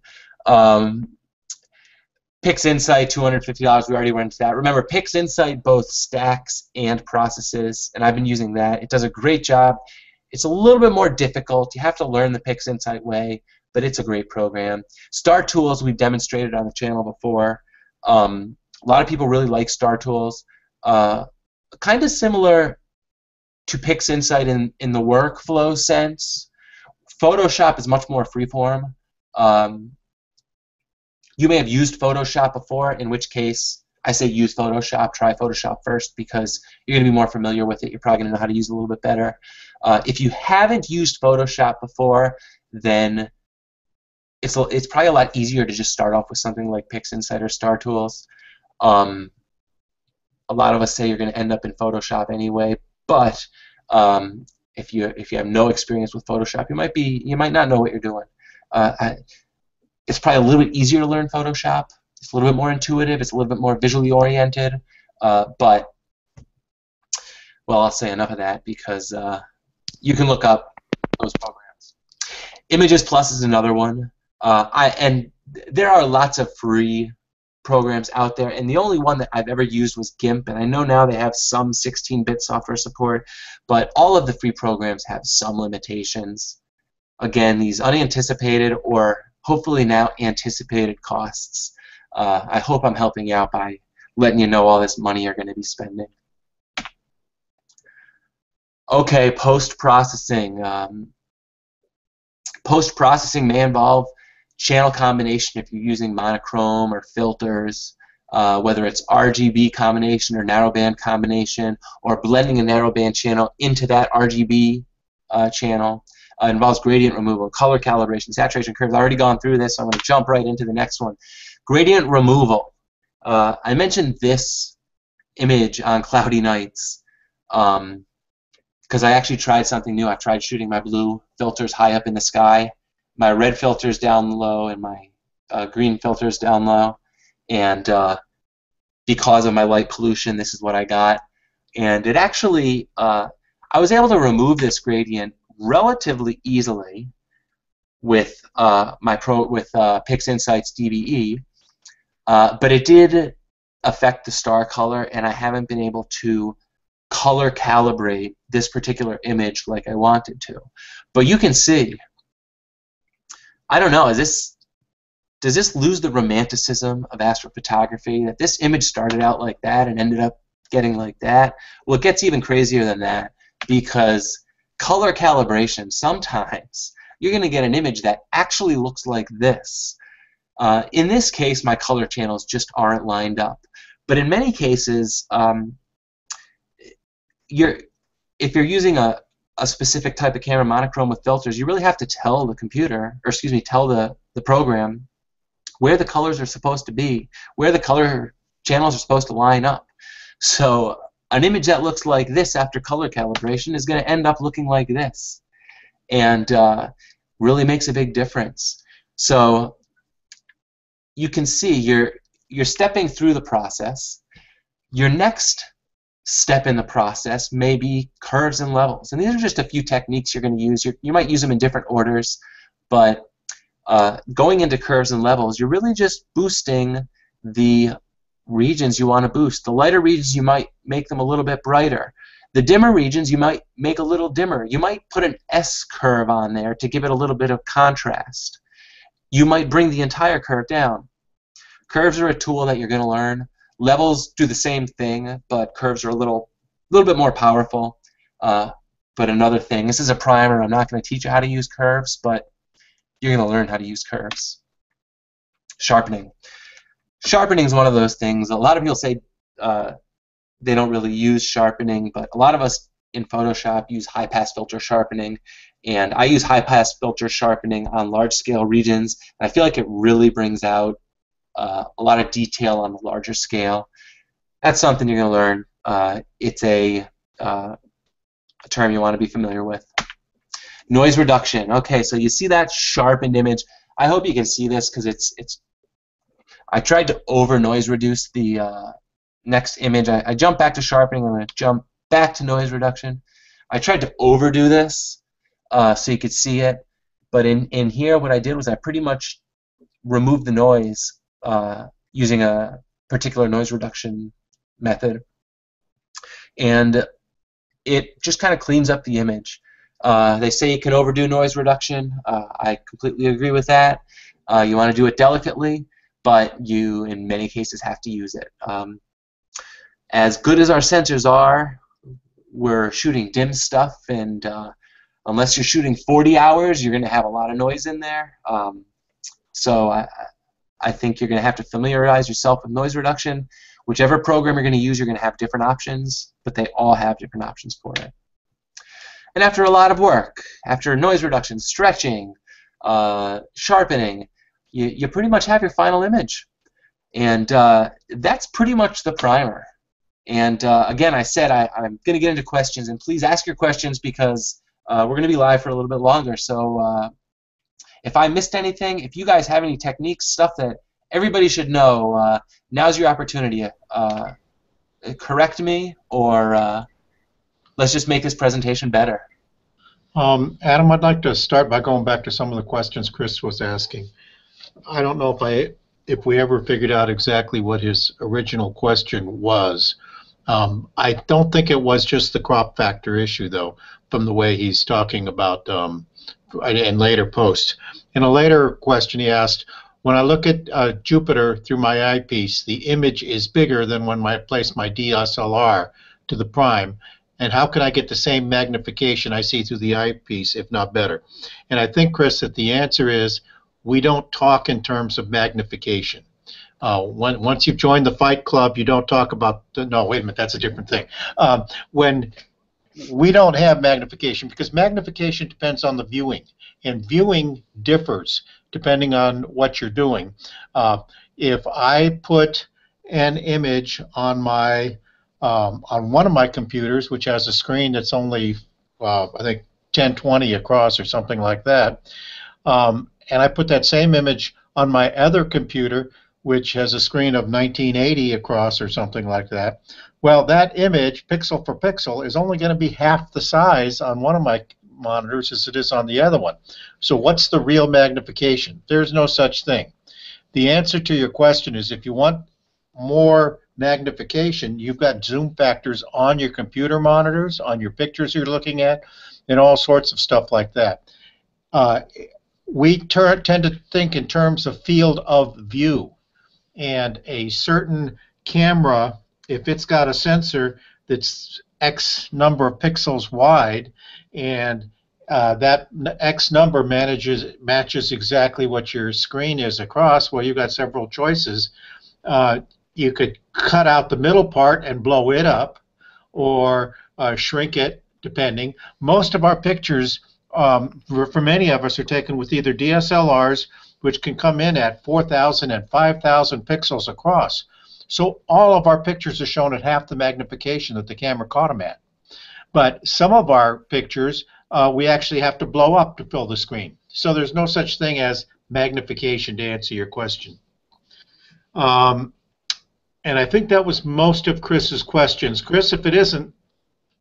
Pix Insight, $250. We already went into that. Remember, Pix Insight both stacks and processes, and I've been using that. It does a great job. It's a little bit more difficult. You have to learn the Pix Insight way, but it's a great program. Star Tools we've demonstrated on the channel before. A lot of people really like Star Tools. Kind of similar to Pix Insight in the workflow sense. Photoshop is much more freeform. You may have used Photoshop before, in which case I say use Photoshop. Try Photoshop first because you're going to be more familiar with it. You're probably going to know how to use it a little bit better. If you haven't used Photoshop before, then it's probably a lot easier to just start off with something like Pix Insight or Star Tools. A lot of us say you're going to end up in Photoshop anyway, but if you have no experience with Photoshop, you might not know what you're doing. It's probably a little bit easier to learn Photoshop. It's a little bit more intuitive. It's a little bit more visually oriented. But well, I'll say enough of that because you can look up those programs. Images Plus is another one, and there are lots of free programs out there, and the only one that I've ever used was GIMP, and I know now they have some 16-bit software support, but all of the free programs have some limitations. Again, these unanticipated or hopefully now anticipated costs. I hope I'm helping you out by letting you know all this money you're going to be spending. Okay, post-processing. Post-processing may involve channel combination if you're using monochrome or filters, whether it's RGB combination or narrowband combination, or blending a narrowband channel into that RGB channel. Involves gradient removal, color calibration, saturation curves. I've already gone through this, so I'm going to jump right into the next one. Gradient removal. I mentioned this image on cloudy nights because I actually tried something new. I've tried shooting my blue filters high up in the sky, my red filters down low, and my green filters down low. And because of my light pollution, this is what I got. And it actually, I was able to remove this gradient relatively easily with PixInsights DBE, but it did affect the star color, and I haven't been able to color calibrate this particular image like I wanted to. But you can see, I don't know, does this lose the romanticism of astrophotography, that this image started out like that and ended up getting like that? Well, it gets even crazier than that, because color calibration, sometimes you're going to get an image that actually looks like this. In this case, my color channels just aren't lined up. But in many cases, if you're using a specific type of camera, monochrome with filters, you really have to tell the computer, or excuse me, tell the program where the colors are supposed to be, where the color channels are supposed to line up. So an image that looks like this after color calibration is going to end up looking like this, and really makes a big difference. So you can see you're stepping through the process. Your next step in the process may be curves and levels, and these are just a few techniques you're going to use. You might use them in different orders, but going into curves and levels, you're really just boosting the regions you want to boost. The lighter regions, you might make them a little bit brighter. The dimmer regions, you might make a little dimmer. You might put an S curve on there to give it a little bit of contrast. You might bring the entire curve down. Curves are a tool that you're going to learn. Levels do the same thing, but curves are a little bit more powerful. But another thing, this is a primer. I'm not going to teach you how to use curves, but you're going to learn how to use curves. Sharpening. Sharpening is one of those things. A lot of people say they don't really use sharpening, but a lot of us in Photoshop use high-pass filter sharpening, and I use high-pass filter sharpening on large-scale regions, and I feel like it really brings out a lot of detail on the larger scale. That's something you're going to learn. It's a term you want to be familiar with. Noise reduction. Okay, so you see that sharpened image. I hope you can see this because it's. I tried to over noise reduce the next image. I jumped back to sharpening. I'm going to jump back to noise reduction. I tried to overdo this so you could see it, but in here what I did was I pretty much removed the noise using a particular noise reduction method, and it just kind of cleans up the image. They say you can overdo noise reduction. I completely agree with that. You want to do it delicately, but you, in many cases, have to use it. As good as our sensors are, we're shooting dim stuff, and unless you're shooting 40 hours, you're going to have a lot of noise in there. So I think you're going to have to familiarize yourself with noise reduction. Whichever program you're going to use, you're going to have different options, but they all have different options for it. And after a lot of work, after noise reduction, stretching, sharpening, you pretty much have your final image. And that's pretty much the primer. And again, I said I'm going to get into questions, and please ask your questions because we're going to be live for a little bit longer. So if I missed anything, if you guys have any techniques, stuff that everybody should know, now's your opportunity. Correct me, or let's just make this presentation better. Adam, I'd like to start by going back to some of the questions Chris was asking. I don't know if I if we ever figured out exactly what his original question was. I don't think it was just the crop factor issue, though, from the way he's talking about in later posts. In a later question, he asked, when I look at Jupiter through my eyepiece, the image is bigger than when I place my DSLR to the prime. And how can I get the same magnification I see through the eyepiece, if not better? And I think, Chris, that the answer is we don't talk in terms of magnification. Once you've joined the Fight Club, you don't talk about, no, wait a minute, that's a different thing. When we don't have magnification, because magnification depends on the viewing, and viewing differs depending on what you're doing. If I put an image on my on one of my computers, which has a screen that's only I think 1020 across or something like that, and I put that same image on my other computer, which has a screen of 1980 across or something like that, well, that image, pixel for pixel, is only going to be half the size on one of my monitors as it is on the other one. So what's the real magnification? There's no such thing. The answer to your question is if you want more magnification, you've got zoom factors on your computer monitors, on your pictures you're looking at, and all sorts of stuff like that. We tend to think in terms of field of view. And a certain camera, if it's got a sensor that's X number of pixels wide, and that X number matches exactly what your screen is across, well, you've got several choices. You could cut out the middle part and blow it up, or shrink it, depending. Most of our pictures, for many of us, are taken with either DSLRs, which can come in at 4,000 and 5,000 pixels across. So all of our pictures are shown at half the magnification that the camera caught them at. But some of our pictures, we actually have to blow up to fill the screen. So there's no such thing as magnification, to answer your question. And I think that was most of Chris's questions. Chris, if it isn't,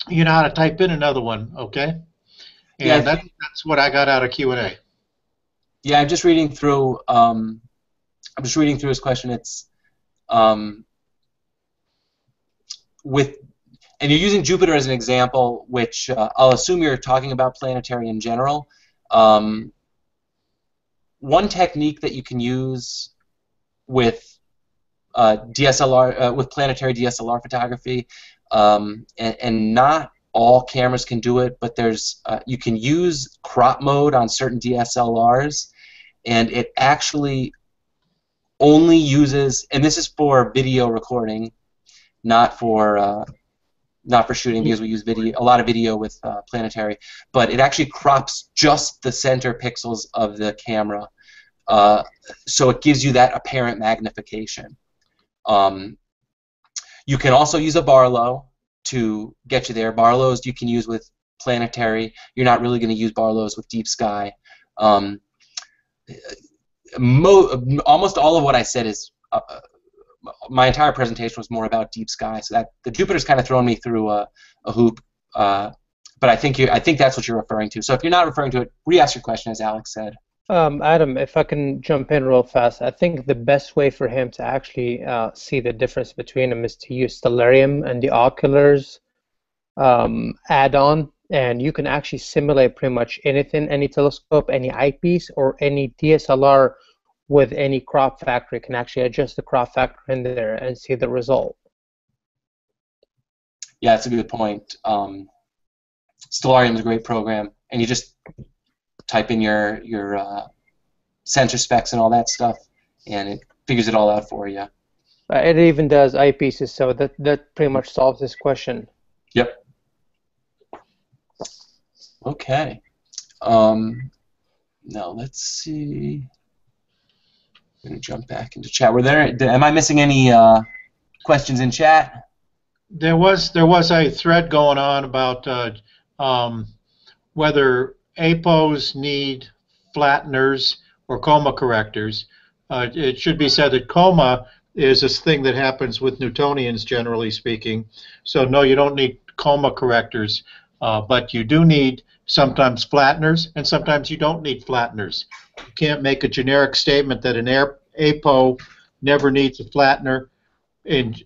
you know how to type in another one, okay? And yeah, that's what I got out of Q&A. Yeah, I'm just reading through. His question. It's and you're using Jupiter as an example, which I'll assume you're talking about planetary in general. One technique that you can use with DSLR, with planetary DSLR photography, and not all cameras can do it, but there's you can use crop mode on certain DSLRs, and it actually only uses, and this is for video recording, not for shooting, because we use a lot of video with planetary, but it actually crops just the center pixels of the camera, so it gives you that apparent magnification. You can also use a Barlow to get you there. Barlows you can use with planetary. You're not really going to use Barlows with deep sky. Almost all of what I said is my entire presentation was more about deep sky. So that the Jupiter's kind of thrown me through a hoop. But I think that's what you're referring to. So if you're not referring to it, re-ask your question, as Alex said. Adam, if I can jump in real fast, I think the best way for him to actually see the difference between them is to use Stellarium and the Oculars add-on, and you can actually simulate pretty much anything, any telescope, any eyepiece, or any DSLR with any crop factor. You can actually adjust the crop factor in there and see the result. Yeah, that's a good point. Stellarium is a great program, and you just type in your sensor specs and all that stuff, and it figures it all out for you. It even does eyepieces, so that pretty much solves this question. Yep. Okay. Now let's see. I'm gonna jump back into chat. Am I missing any questions in chat? There was a thread going on about whether APOs need flatteners or coma correctors. It should be said that coma is this thing that happens with Newtonians, generally speaking. So no, you don't need coma correctors, but you do need sometimes flatteners, and sometimes you don't need flatteners. You can't make a generic statement that an APO never needs a flattener,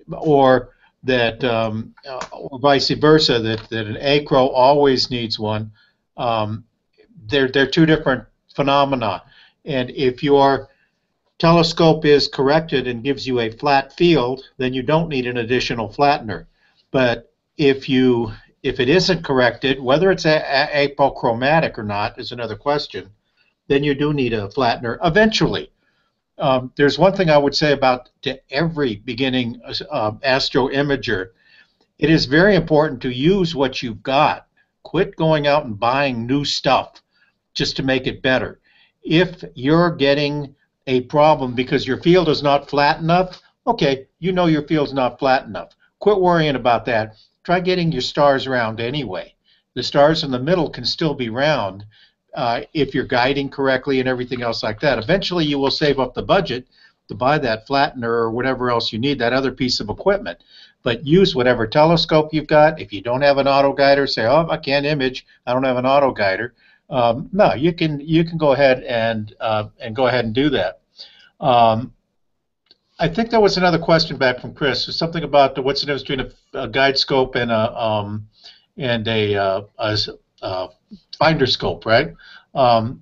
or that or vice versa, that an acro always needs one. They're two different phenomena, and if your telescope is corrected and gives you a flat field, then you don't need an additional flattener. But if it isn't corrected, whether it's apochromatic or not is another question, then you do need a flattener eventually. There's one thing I would say about to every beginning astro imager. It is very important to use what you've got. Quit going out and buying new stuff just to make it better. If you're getting a problem because your field is not flat enough, okay, you know your field's not flat enough. Quit worrying about that. Try getting your stars round anyway. The stars in the middle can still be round if you're guiding correctly and everything else like that. Eventually you will save up the budget to buy that flattener or whatever else you need, that other piece of equipment. But use whatever telescope you've got. If you don't have an autoguider, say, oh, I can't image, I don't have an autoguider. No, you can go ahead and go ahead and do that. I think there was another question back from Chris. Something about what's the difference between a guide scope and a finder scope, right? The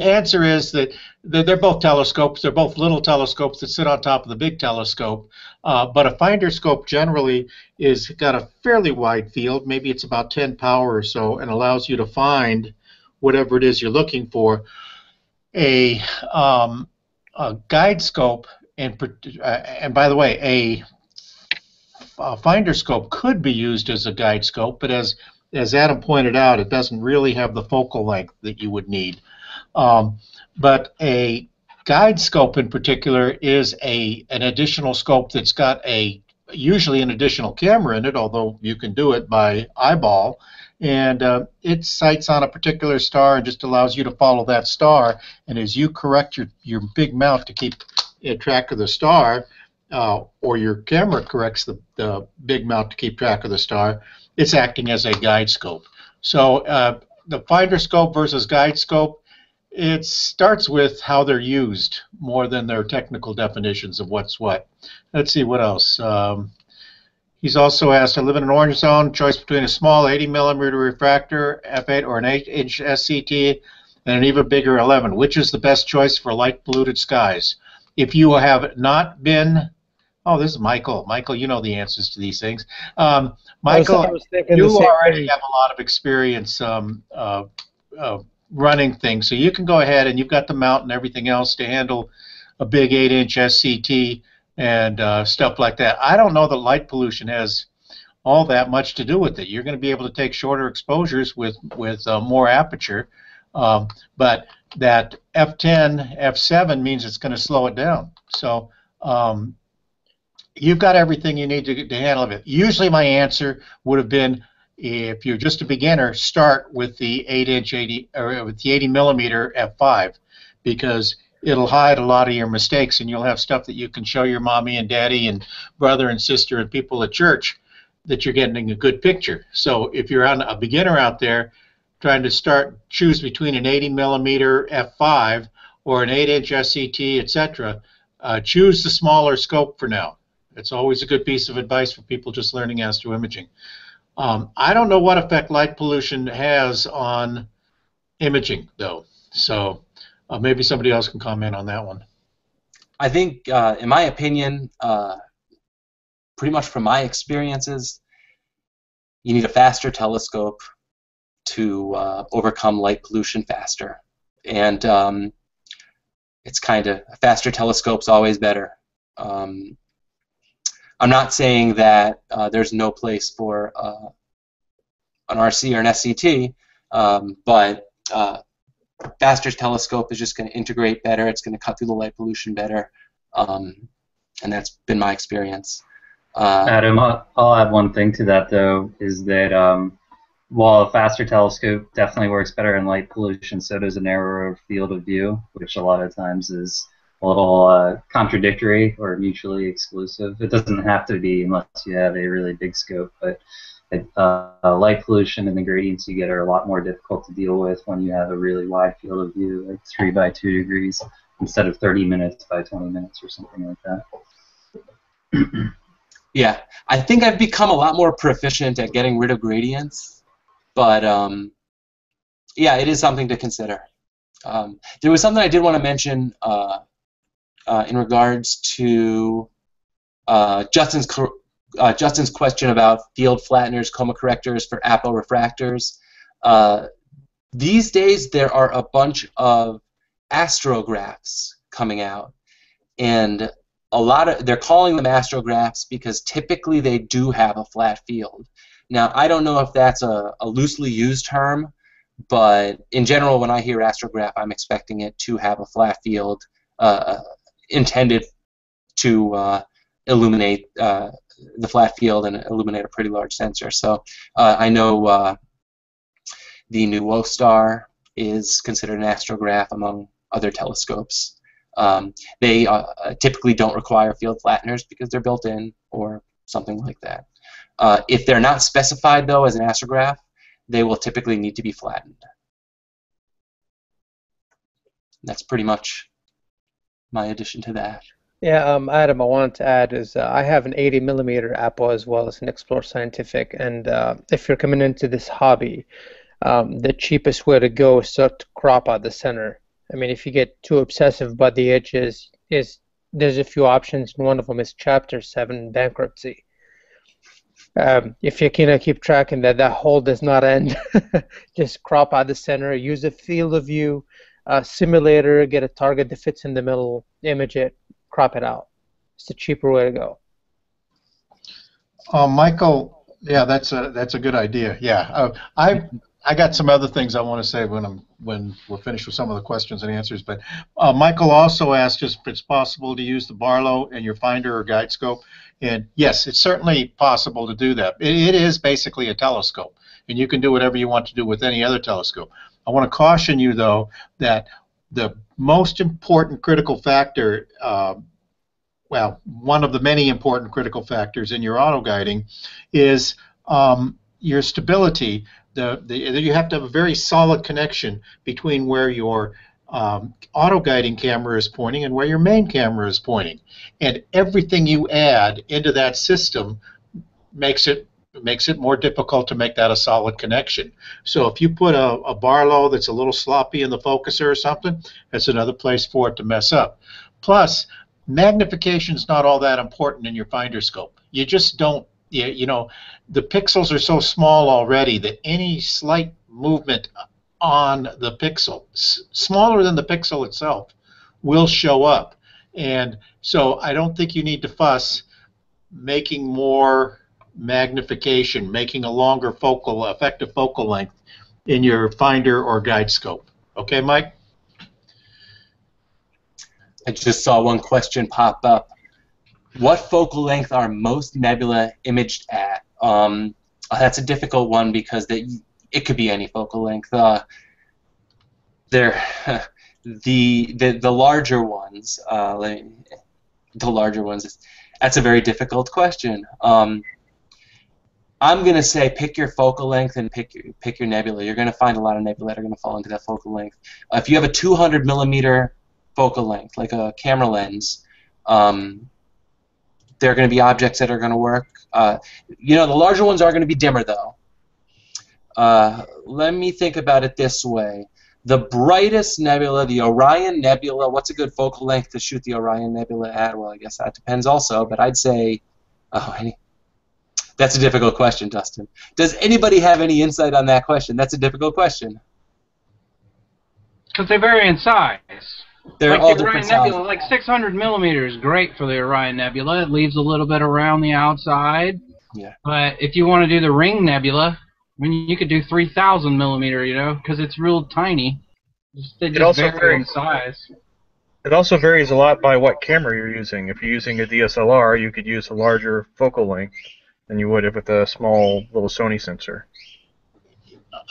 answer is that they're both telescopes. They're both little telescopes that sit on top of the big telescope. But a finder scope generally is got a fairly wide field. Maybe it's about 10 power or so, and allows you to find whatever it is you're looking for. A guide scope, and by the way, a finder scope could be used as a guide scope, but as Adam pointed out, it doesn't really have the focal length that you would need. But a guide scope in particular is an additional scope that's got usually an additional camera in it, although you can do it by eyeball, and it sights on a particular star and just allows you to follow that star, and as you correct your big mount to keep track of the star, or your camera corrects the big mount to keep track of the star, it's acting as a guide scope. So the finder scope versus guide scope, it starts with how they're used more than their technical definitions of what's what. Let's see what else. He's also asked, I live in an orange zone, choice between a small 80mm refractor f8 or an 8-inch SCT and an even bigger 11. Which is the best choice for light polluted skies? If you have not been, oh, this is Michael. Michael, you know the answers to these things. Michael, you already have a lot of experience running things, so you can go ahead and you've got the mount and everything else to handle a big 8-inch SCT and stuff like that. I don't know that light pollution has all that much to do with it. You're going to be able to take shorter exposures with more aperture, but that f10, f7 means it's going to slow it down. So you've got everything you need to handle it. Usually my answer would have been, if you're just a beginner, start with the 8-inch 80mm f5, because it'll hide a lot of your mistakes, and you'll have stuff that you can show your mommy and daddy and brother and sister and people at church that you're getting a good picture. So if you're a beginner out there trying to choose between an 80mm f5 or an 8-inch SCT, etc., choose the smaller scope for now. It's always a good piece of advice for people just learning astroimaging. I don't know what effect light pollution has on imaging, though. So maybe somebody else can comment on that one. I think, in my opinion, pretty much from my experiences, you need a faster telescope to overcome light pollution faster. And it's kind of, a faster telescope's always better. I'm not saying that there's no place for an RC or an SCT, but faster telescope is just going to integrate better. It's going to cut through the light pollution better, and that's been my experience. Adam, I'll add one thing to that, though, is that while a faster telescope definitely works better in light pollution, so does a narrower field of view, which a lot of times is a little contradictory or mutually exclusive. It doesn't have to be unless you have a really big scope, but light pollution and the gradients you get are a lot more difficult to deal with when you have a really wide field of view, like 3 by 2 degrees. instead of 30 minutes by 20 minutes or something like that. Yeah, I think I've become a lot more proficient at getting rid of gradients, but yeah, it is something to consider. There was something I did want to mention in regards to Justin's question about field flatteners, coma correctors for apo refractors. These days, there are a bunch of astrographs coming out, and they're calling them astrographs because typically they do have a flat field. Now, I don't know if that's a loosely used term, but in general, when I hear astrograph, I'm expecting it to have a flat field intended to illuminate the flat field and illuminate a pretty large sensor. So I know the new WOStar is considered an astrograph among other telescopes. They typically don't require field flatteners because they're built in or something like that. If they're not specified, though, as an astrograph, they will typically need to be flattened. That's pretty much my addition to that. Yeah, Adam, I wanted to add is I have an 80mm Apo as well as an Explore Scientific, and if you're coming into this hobby, the cheapest way to go is to crop out the center. I mean, if you get too obsessive about the edges, there's a few options, and one of them is Chapter 7 bankruptcy. If you can keep tracking that hole does not end, just crop out the center, use a field of view simulator, get a target that fits in the middle, image it, crop it out. It's the cheaper way to go. Michael, yeah, that's a good idea. Yeah, I got some other things I want to say when we're finished with some of the questions and answers. But Michael also asked if it's possible to use the Barlow in your finder or guide scope. And yes, it's certainly possible to do that. It is basically a telescope, and you can do whatever you want to do with any other telescope. I want to caution you, though, that the most important critical factor, well, one of the many important critical factors in your auto-guiding is your stability. You have to have a very solid connection between where your auto-guiding camera is pointing and where your main camera is pointing. And everything you add into that system makes it more difficult to make that a solid connection. So if you put a Barlow that's a little sloppy in the focuser or something, that's another place for it to mess up. Plus, magnification is not all that important in your finder scope. You just don't, you know, the pixels are so small already that any slight movement on the pixel, smaller than the pixel itself, will show up. And so I don't think you need to fuss making more magnification, making a longer effective focal length in your finder or guide scope. Okay, Mike? I just saw one question pop up. What focal length are most nebula imaged at? That's a difficult one because it could be any focal length. The larger ones, that's a very difficult question. I'm going to say pick your focal length and pick your nebula. You're going to find a lot of nebula that are going to fall into that focal length. If you have a 200mm focal length, like a camera lens, there are going to be objects that are going to work. You know, the larger ones are going to be dimmer, though. Let me think about it this way. The brightest nebula, the Orion Nebula, what's a good focal length to shoot the Orion Nebula at? Well, I guess that depends also, but I'd say, that's a difficult question, Dustin. Does anybody have any insight on that question? That's a difficult question. Because they vary in size. They're like all the Orion different Nebula, like 600mm is great for the Orion Nebula. It leaves a little bit around the outside. Yeah. But if you want to do the Ring Nebula, I mean, you could do 3,000mm, you know, because it's real tiny. They just vary in size. It also varies a lot by what camera you're using. If you're using a DSLR, you could use a larger focal length than you would with a small little Sony sensor.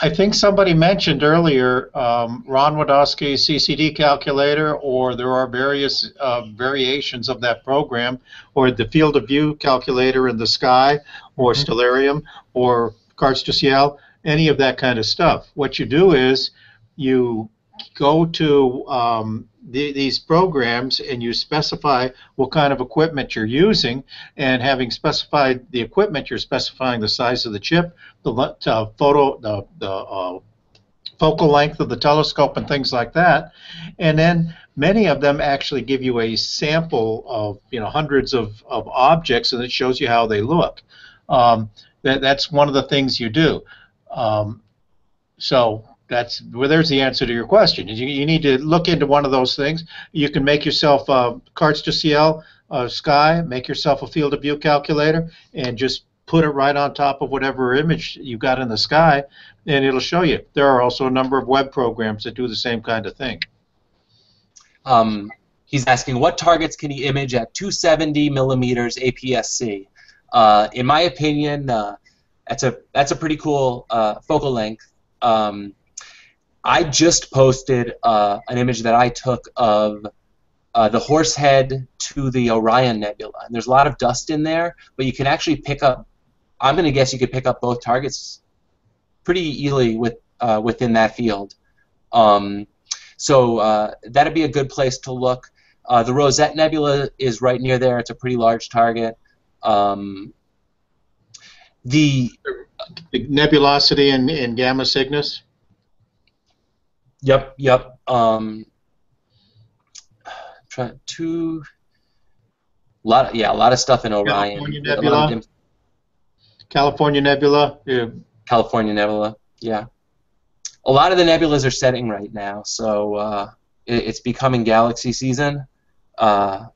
I think somebody mentioned earlier Ron Wadowski's CCD calculator, or there are various variations of that program, or the field of view calculator in the sky, or Stellarium, or Cartes du Ciel, any of that kind of stuff. What you do is you go to these programs and you specify what kind of equipment you're using, and having specified the equipment, you're specifying the size of the chip, the focal length of the telescope and things like that. And then many of them actually give you a sample of hundreds of objects, and it shows you how they look. That's one of the things you do. So there's the answer to your question. You need to look into one of those things. You can make yourself cartes de ciel, sky, make yourself a field of view calculator, and just put it right on top of whatever image you got in the sky, and it'll show you. There are also a number of web programs that do the same kind of thing. He's asking, what targets can he image at 270 millimeters APS-C? In my opinion, that's a pretty cool focal length. I just posted an image that I took of the Horsehead to the Orion Nebula, and there's a lot of dust in there, but you can actually pick up. I'm going to guess you could pick up both targets pretty easily within that field. So that'd be a good place to look. The Rosette Nebula is right near there. It's a pretty large target. The nebulosity in Gamma Cygnus. Yep. A lot of stuff in Orion. California Nebula. California Nebula. Yeah. California Nebula. Yeah. A lot of the nebulas are setting right now, so it's becoming galaxy season. Trying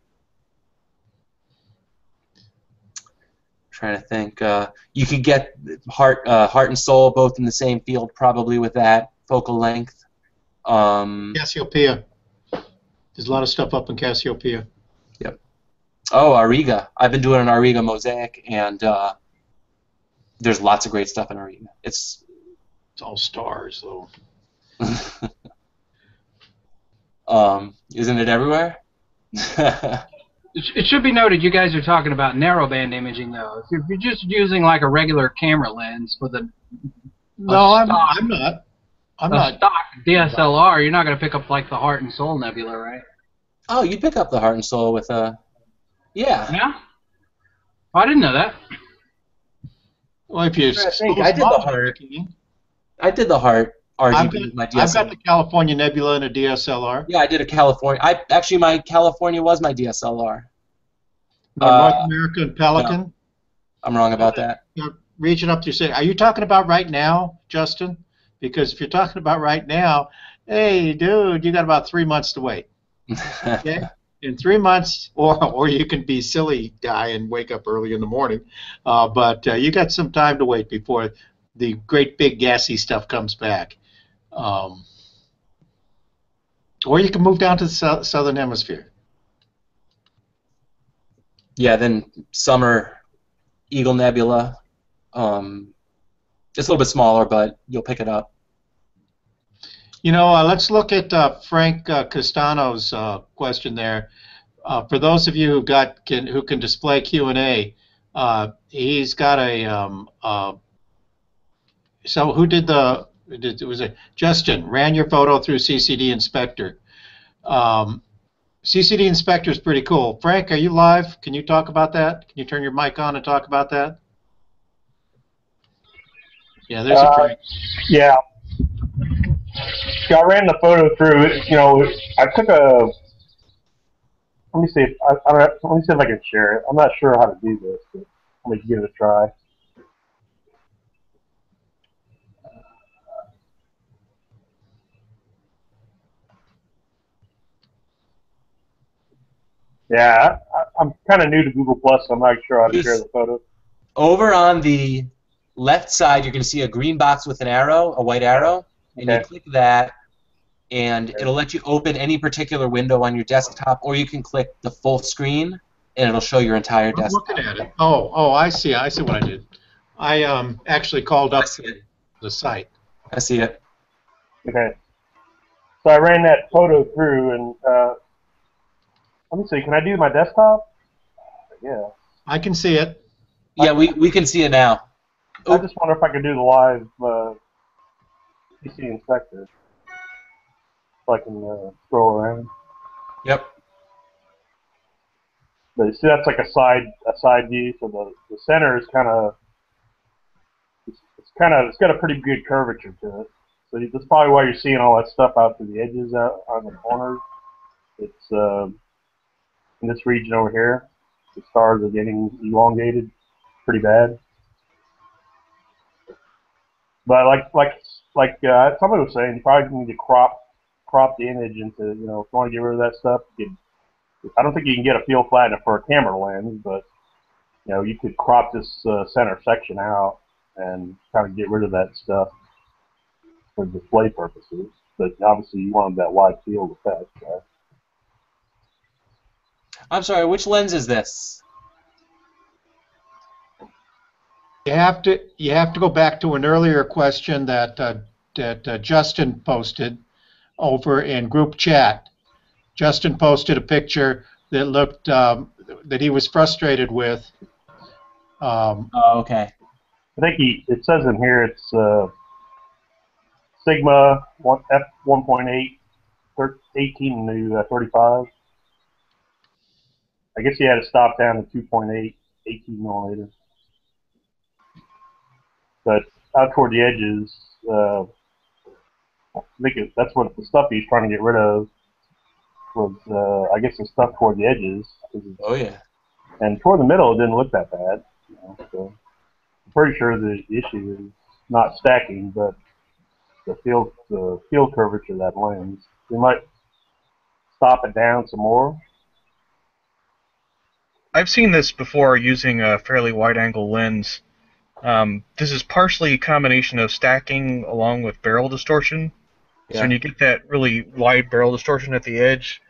to think. You could get heart and soul both in the same field, probably with that focal length. Cassiopeia. There's a lot of stuff up in Cassiopeia. Yep. Oh, Auriga. I've been doing an Auriga mosaic, and there's lots of great stuff in Auriga. It's all stars, though. Isn't it everywhere? It should be noted you guys are talking about narrowband imaging, though. If you're just using like a regular camera lens with a I'm not. Stock DSLR, you're not going to pick up like the Heart and Soul Nebula, right? Oh, you pick up the Heart and Soul with a... Yeah. Yeah? Oh, I didn't know that. Well, if you... I did the Heart. I did the Heart RGB with my DSLR. I've got the California Nebula in a DSLR. Yeah, I did a California. Actually, my California was my DSLR. North American Pelican? No, I'm wrong about that. Region up to your city. Are you talking about right now, Justin? Because if you're talking about right now, hey, dude, you got about 3 months to wait. Okay? In 3 months, or you can be silly guy and wake up early in the morning, but you got some time to wait before the great big gassy stuff comes back. Or you can move down to the southern hemisphere. Yeah, then Summer Eagle Nebula. Just a little bit smaller, but you'll pick it up. You know, let's look at Frank Castano's question there. For those of you who can display Q&A, he's got a. So who did the? Was it Justin? Ran your photo through CCD Inspector. CCD Inspector is pretty cool. Frank, are you live? Can you talk about that? Can you turn your mic on and talk about that? Yeah, there's a Frank. Yeah. I ran the photo through. You know, I took a. Let me see. Let me see if I can share it. I'm not sure how to do this, but let me give it a try. Yeah, I'm kind of new to Google Plus, so I'm not sure how to share the photo. Over on the left side, you're going to see a green box with an arrow, a white arrow, and you click that, and it'll let you open any particular window on your desktop, or you can click the full screen, and it'll show your entire desktop. I'm looking at it. Oh, I see. I see what I did. I actually called up the site. I see it. Okay. So I ran that photo through, and let me see. Can I do my desktop? Yeah. I can see it. Yeah, we can see it now. I just wonder if I could do the live PC Inspector. so I can scroll around. Yep. But you see, that's like a side view. So the center is kind of it's got a pretty good curvature to it. So that's probably why you're seeing all that stuff out to the edges, out on the corners. It's in this region over here. The stars are getting elongated pretty bad. But like somebody was saying, you probably need to crop the image into, if you want to get rid of that stuff. I don't think you can get a field flattener for a camera lens, but you could crop this center section out and kind of get rid of that stuff for display purposes. But obviously, you want that wide field effect. Right? I'm sorry, which lens is this? You have to go back to an earlier question that Justin posted over in group chat. Justin posted a picture that looked that he was frustrated with. Oh, okay. I think it says in here it's Sigma f1.8 18 to 35. I guess he had to stop down to 2.8 18 millimeters. But out toward the edges, I think that's what the stuff he's trying to get rid of was, I guess, the stuff toward the edges. Oh, yeah. And toward the middle, it didn't look that bad. So I'm pretty sure the issue is not stacking, but the field curvature of that lens. We might stop it down some more. I've seen this before using a fairly wide-angle lens. This is partially a combination of stacking along with barrel distortion. Yeah. So when you get that really wide barrel distortion at the edge,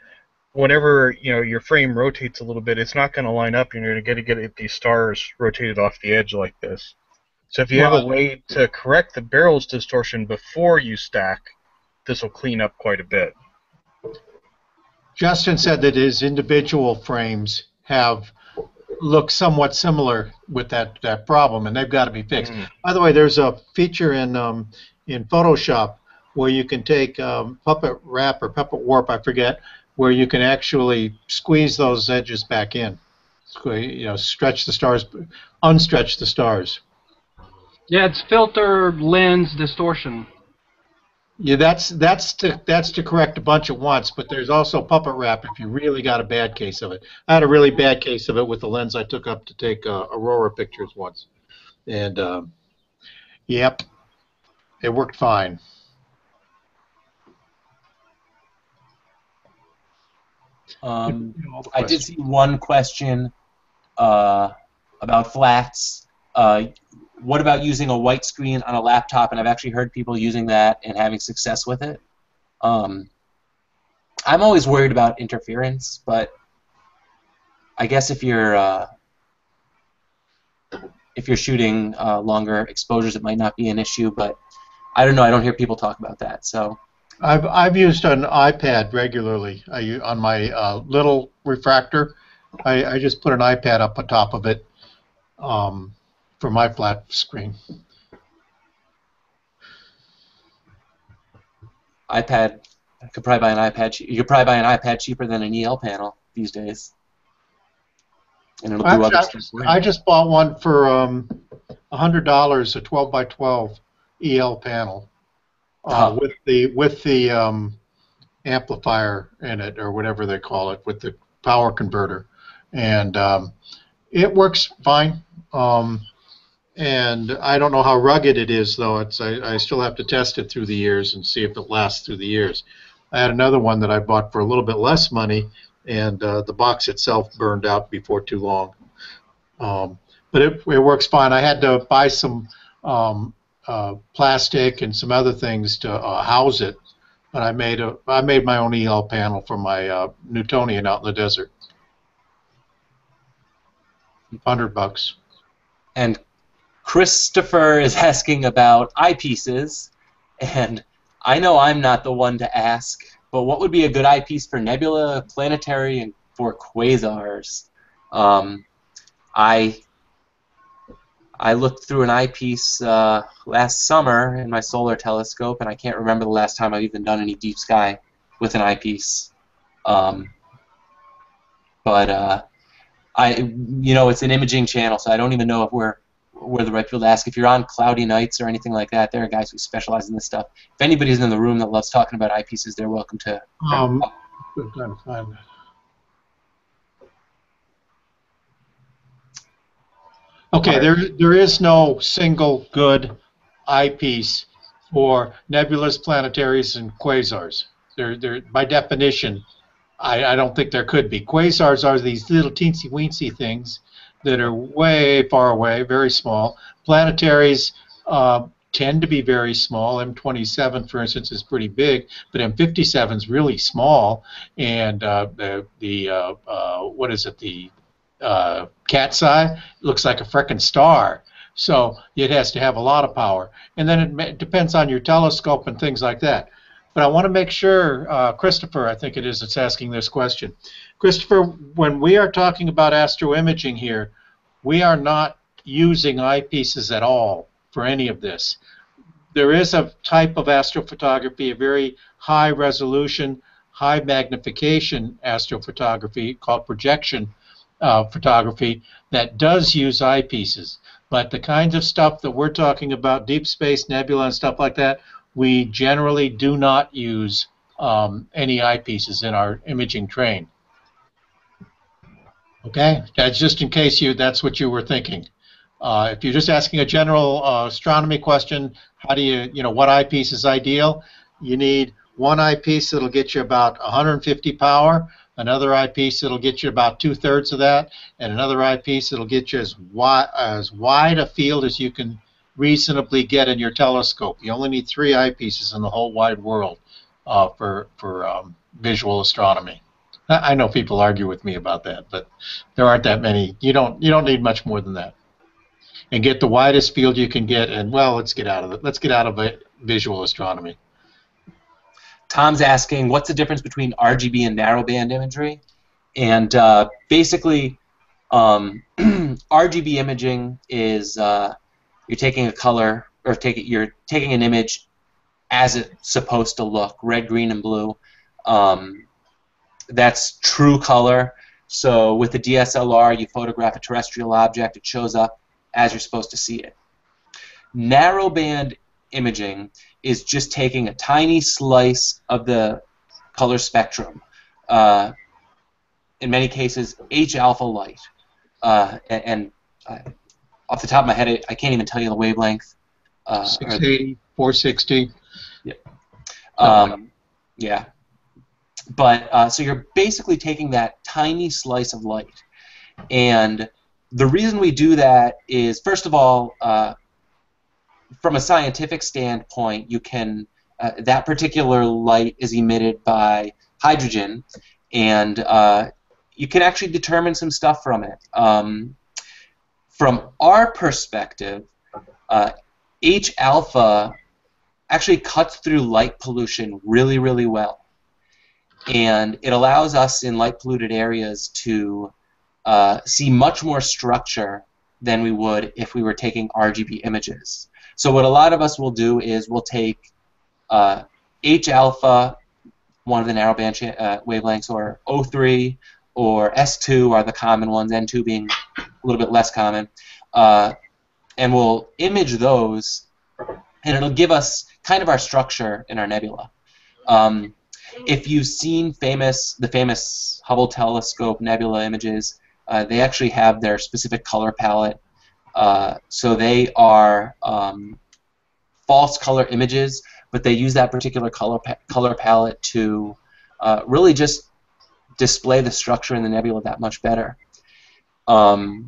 whenever your frame rotates a little bit, it's not going to line up, and you're going to get these stars rotated off the edge like this. So if you have a way to correct the barrel's distortion before you stack, this will clean up quite a bit. Justin said that his individual frames look somewhat similar with that problem, and they've got to be fixed. By the way, there's a feature in Photoshop where you can take puppet wrap or puppet warp, I forget, where you can actually squeeze those edges back in. Stretch the stars, unstretch the stars. Yeah, it's filter lens distortion. Yeah, that's to correct a bunch at once, but there's also puppet wrap if you really got a bad case of it. I had a really bad case of it with the lens I took up to take aurora pictures once, and yep, it worked fine. I did see one question about flats. What about using a white screen on a laptop? And I've actually heard people using that and having success with it. I'm always worried about interference, but I guess if you're shooting longer exposures, it might not be an issue. But I don't know. I don't hear people talk about that. So I've used an iPad regularly. On my little refractor, I just put an iPad up on top of it. For my flat screen. iPad, I could probably buy an iPad. You could probably buy an iPad cheaper than an EL panel these days, and it'll do other stuff. I just bought one for $100, a 12 by 12 EL panel with the amplifier in it, or whatever they call it, with the power converter, and it works fine. And I don't know how rugged it is, though. I still have to test it through the years and see if it lasts through the years. I had another one that I bought for a little bit less money, and the box itself burned out before too long. But it works fine. I had to buy some plastic and some other things to house it, but I made my own EL panel for my Newtonian out in the desert. $100. And Christopher is asking about eyepieces, and I know I'm not the one to ask, but what would be a good eyepiece for nebula, planetary, and for quasars? I looked through an eyepiece last summer in my solar telescope, and I can't remember the last time I've even done any deep sky with an eyepiece. But it's an imaging channel, so I don't even know if we're the right people to ask. If you're on cloudy nights or anything like that, there are guys who specialize in this stuff. If anybody's in the room that loves talking about eyepieces, they're welcome to. I'm trying to find that. Okay, there is no single good eyepiece for nebulas, planetaries, and quasars. They're by definition, I don't think there could be. Quasars are these little teensy-weensy things that are way far away, very small. Planetaries tend to be very small. M27, for instance, is pretty big, but M57 is really small. And what is it? The cat's eye looks like a frickin' star. So it has to have a lot of power. And then it depends on your telescope and things like that. But I want to make sure, Christopher, I think it is, that's asking this question. Christopher, when we are talking about astroimaging here, we are not using eyepieces at all for any of this. There is a type of astrophotography, a very high resolution, high magnification astrophotography called projection photography that does use eyepieces. But the kinds of stuff that we're talking about, deep space, nebula, and stuff like that, we generally do not use any eyepieces in our imaging train. Okay, that's just in case that's what you were thinking. If you're just asking a general astronomy question, how do what eyepiece is ideal? You need one eyepiece that'll get you about 150 power, another eyepiece that'll get you about 2/3 of that, and another eyepiece that'll get you as wide a field as you can reasonably get in your telescope. You only need 3 eyepieces in the whole wide world for visual astronomy. I know people argue with me about that, but there aren't that many. You don't need much more than that. And get the widest field you can get. And well, let's get out of it. Let's get out of visual astronomy. Tom's asking, what's the difference between RGB and narrowband imagery? And basically, RGB imaging is you're taking a color, or you're taking an image as it's supposed to look, red, green, and blue. That's true color. So with the DSLR, you photograph a terrestrial object, it shows up as you're supposed to see it. Narrowband imaging is just taking a tiny slice of the color spectrum, in many cases H-alpha light, and off the top of my head I can't even tell you the wavelength. 680, 460. Yeah. Yeah. But so you're basically taking that tiny slice of light, and the reason we do that is, first of all, from a scientific standpoint, you can that particular light is emitted by hydrogen, and you can actually determine some stuff from it. From our perspective, H-alpha actually cuts through light pollution really, really well. And it allows us in light-polluted areas to see much more structure than we would if we were taking RGB images. So what a lot of us will do is we'll take H-alpha, one of the narrowband wavelengths, or O3 or S2 are the common ones, N2 being a little bit less common, and we'll image those, and it'll give us kind of our structure in our nebula. If you've seen the famous Hubble telescope nebula images, they actually have their specific color palette. So they are false color images, but they use that particular color palette to really just display the structure in the nebula that much better. I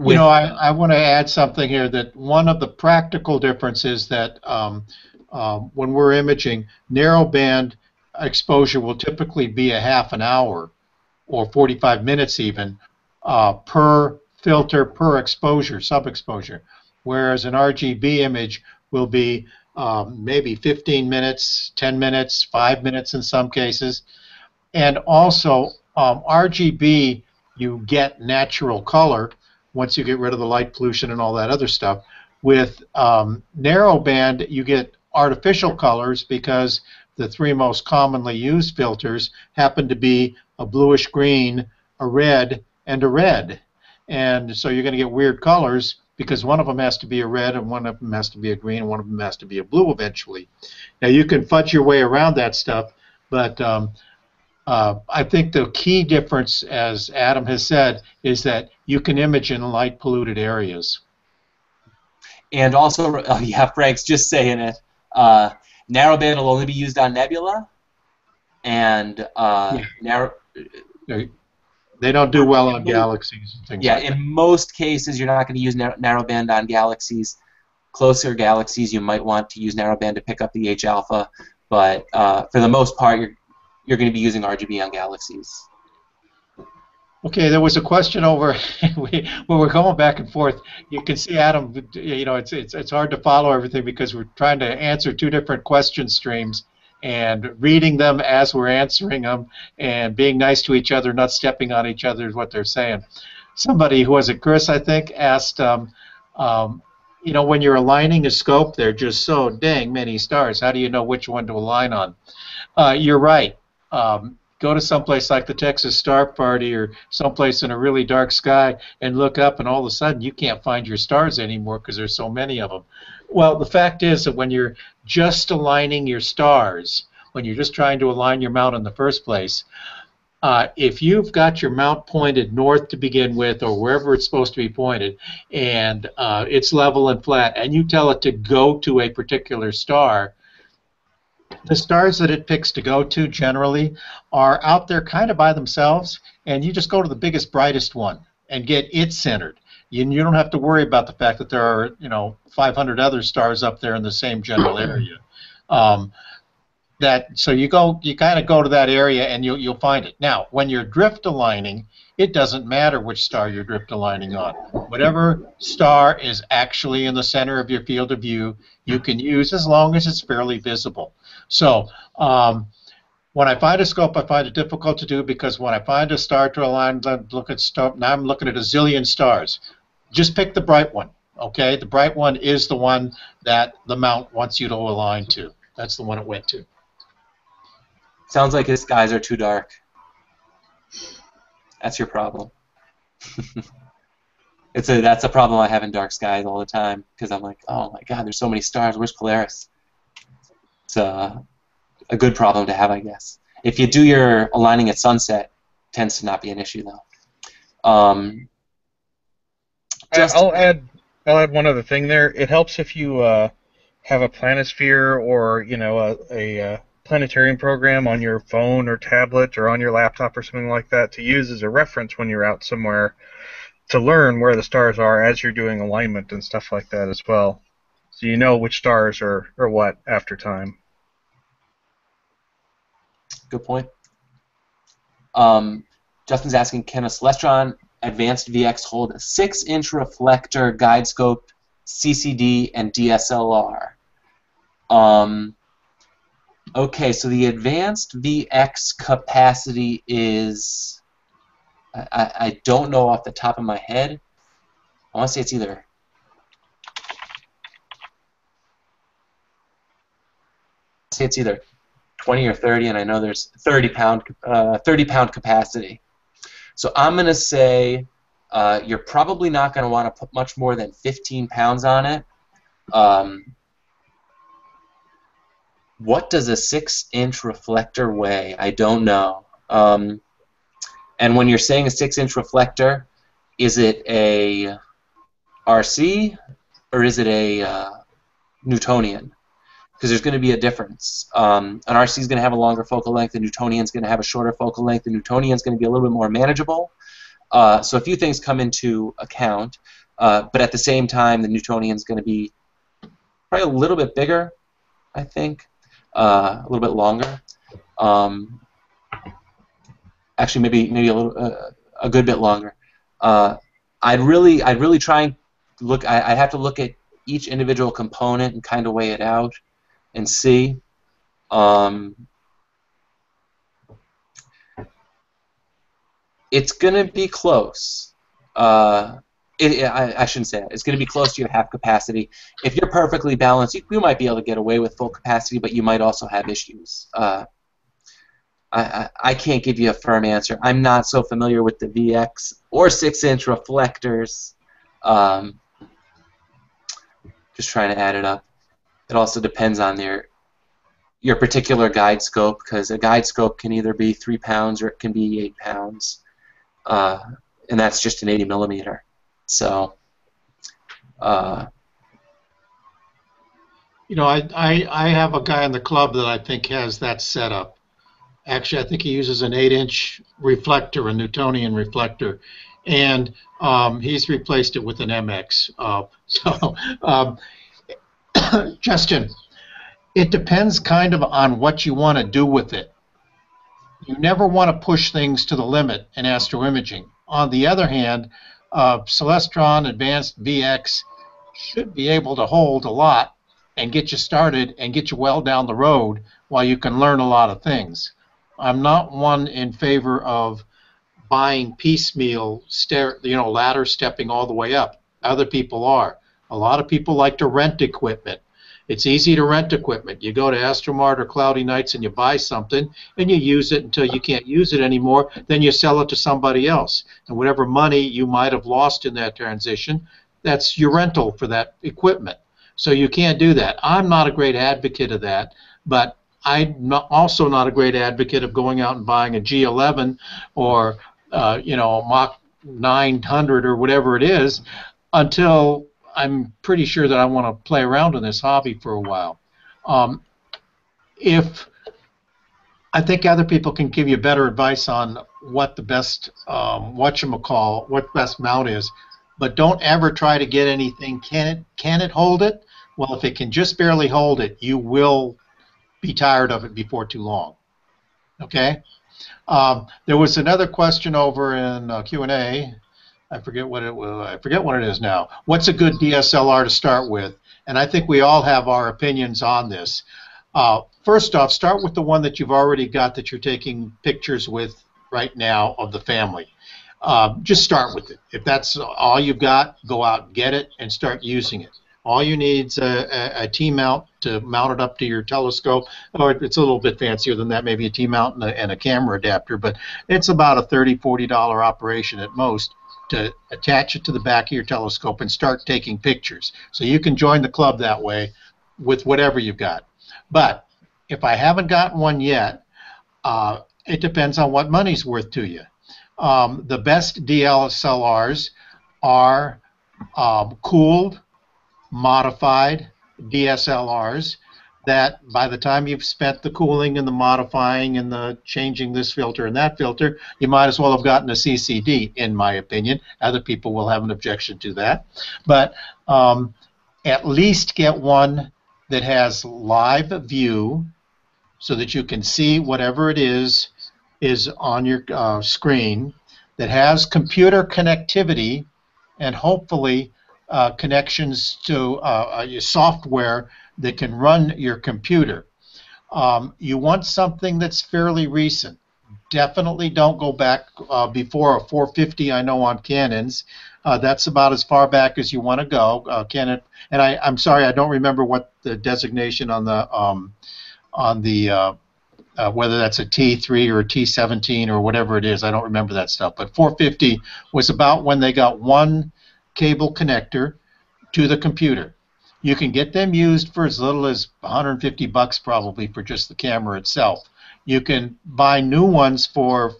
want to add something here, that one of the practical differences that when we're imaging, narrowband exposure will typically be a half an hour or 45 minutes even per filter, per exposure, sub-exposure, whereas an RGB image will be maybe 15 minutes, 10 minutes, 5 minutes in some cases. And also, RGB, you get natural color once you get rid of the light pollution and all that other stuff. With narrowband, you get artificial colors because the three most commonly used filters happen to be a bluish green, a red, and a red. And so you're going to get weird colors because one of them has to be a red and one of them has to be a green and one of them has to be a blue eventually. Now you can fudge your way around that stuff, but I think the key difference, as Adam has said, is that you can image in light polluted areas. And also, yeah, Frank's just saying it. Narrowband will only be used on nebula, and they don't do well on galaxies and things like that. In most cases, you're not going to use narrowband on galaxies. Closer galaxies, you might want to use narrowband to pick up the H-alpha, but for the most part, you're going to be using RGB on galaxies. Okay, there was a question over when we're going back and forth. You can see, Adam, you know, it's hard to follow everything because we're trying to answer two different question streams, and reading them as we're answering them and being nice to each other, not stepping on each other is what they're saying. Somebody, who was it, Chris, I think, asked, you know, when you're aligning a scope, there are just so dang many stars. How do you know which one to align on? You're right. Go to someplace like the Texas Star Party or someplace in a really dark sky and look up, and all of a sudden you can't find your stars anymore because there's so many of them. Well, the fact is that when you're just aligning your stars, when you're just trying to align your mount in the first place, if you've got your mount pointed north to begin with, or wherever it's supposed to be pointed, and it's level and flat, and you tell it to go to a particular star, the stars that it picks to go to generally are out there kind of by themselves, and you just go to the biggest, brightest one and get it centered. You don't have to worry about the fact that there are, you know, 500 other stars up there in the same general area. So you kind of go to that area and you'll find it. Now, when you're drift aligning, it doesn't matter which star you're drift aligning on. Whatever star is actually in the center of your field of view, you can use as long as it's fairly visible. So when I find a scope, I find it difficult to do because when I find a star to align, now I'm looking at a zillion stars. Just pick the bright one, okay? The bright one is the one that the mount wants you to align to. That's the one it went to. Sounds like his skies are too dark. That's your problem. That's a problem I have in dark skies all the time because I'm like, oh my God, there's so many stars. Where's Polaris? It's a good problem to have, I guess. If you do your aligning at sunset, it tends to not be an issue though. I'll add one other thing there. It helps if you have a planisphere or, you know, a planetarium program on your phone or tablet or on your laptop or something like that to use as a reference when you're out somewhere to learn where the stars are as you're doing alignment and stuff like that as well. So you know which stars are what after time. Good point. Justin's asking, can a Celestron Advanced VX hold a 6-inch reflector, guide scope, CCD, and DSLR? Okay, so the Advanced VX capacity is, I don't know off the top of my head. I want to say it's either 20 or 30, and I know there's 30-pound capacity. So I'm going to say you're probably not going to want to put much more than 15 pounds on it. What does a 6-inch reflector weigh? I don't know. And when you're saying a 6-inch reflector, is it a RC or is it a Newtonian? Because there's going to be a difference. An RC is going to have a longer focal length. The Newtonian is going to have a shorter focal length. The Newtonian is going to be a little bit more manageable. So a few things come into account. But at the same time, the Newtonian is going to be probably a little bit bigger, I think. A little bit longer. Actually, maybe a good bit longer. I'd really try and look. I'd have to look at each individual component and kind of weigh it out and see. It's gonna be close. I shouldn't say that. It's going to be close to your half capacity. If you're perfectly balanced, you might be able to get away with full capacity, but you might also have issues. I can't give you a firm answer. I'm not so familiar with the VX or 6-inch reflectors. Just trying to add it up. It also depends on your particular guide scope, because a guide scope can either be 3 pounds or it can be 8 pounds, and that's just an 80 millimeter. So, you know, I have a guy in the club that I think has that setup. Actually, I think he uses an 8-inch reflector, a Newtonian reflector, and he's replaced it with an MX. Justin, it depends kind of on what you want to do with it. You never want to push things to the limit in astroimaging. On the other hand, Celestron Advanced VX should be able to hold a lot and get you started and get you well down the road while you can learn a lot of things. I'm not one in favor of buying piecemeal, ladder stepping all the way up. Other people are. A lot of people like to rent equipment. It's easy to rent equipment. You go to Astromart or Cloudy Nights and you buy something and you use it until you can't use it anymore. Then you sell it to somebody else. And whatever money you might have lost in that transition, that's your rental for that equipment. So you can't do that. I'm not a great advocate of that, but I'm also not a great advocate of going out and buying a G11 or a Mach 900 or whatever it is until I'm pretty sure that I want to play around in this hobby for a while. If I think other people can give you better advice on what the best what best mount is, but don't ever try to get anything. Can it hold it? Well, if it can just barely hold it, you will be tired of it before too long. Okay. There was another question over in Q&A. I forget what it was. I forget what it is now. What's a good DSLR to start with? And I think we all have our opinions on this. First off, start with the one that you've already got that you're taking pictures with right now of the family. Just start with it. If that's all you've got, go out and get it and start using it. All you need is a T-mount to mount it up to your telescope, or it's a little bit fancier than that, maybe a T-mount and a camera adapter, but it's about a $30, $40 operation at most to attach it to the back of your telescope and start taking pictures. So you can join the club that way with whatever you've got. But if I haven't gotten one yet, it depends on what money's worth to you. The best DSLRs are cooled, modified DSLRs that by the time you've spent the cooling and the modifying and the changing this filter and that filter, you might as well have gotten a CCD, in my opinion. Other people will have an objection to that. But at least get one that has live view so that you can see whatever it is on your screen, that has computer connectivity and hopefully connections to your software that can run your computer. You want something that's fairly recent. Definitely don't go back before a 450. I know on Canons, that's about as far back as you want to go. Canon, and I'm sorry, I don't remember what the designation on the whether that's a T3 or a T17 or whatever it is. I don't remember that stuff. But 450 was about when they got one cable connector to the computer. You can get them used for as little as $150 probably for just the camera itself. You can buy new ones for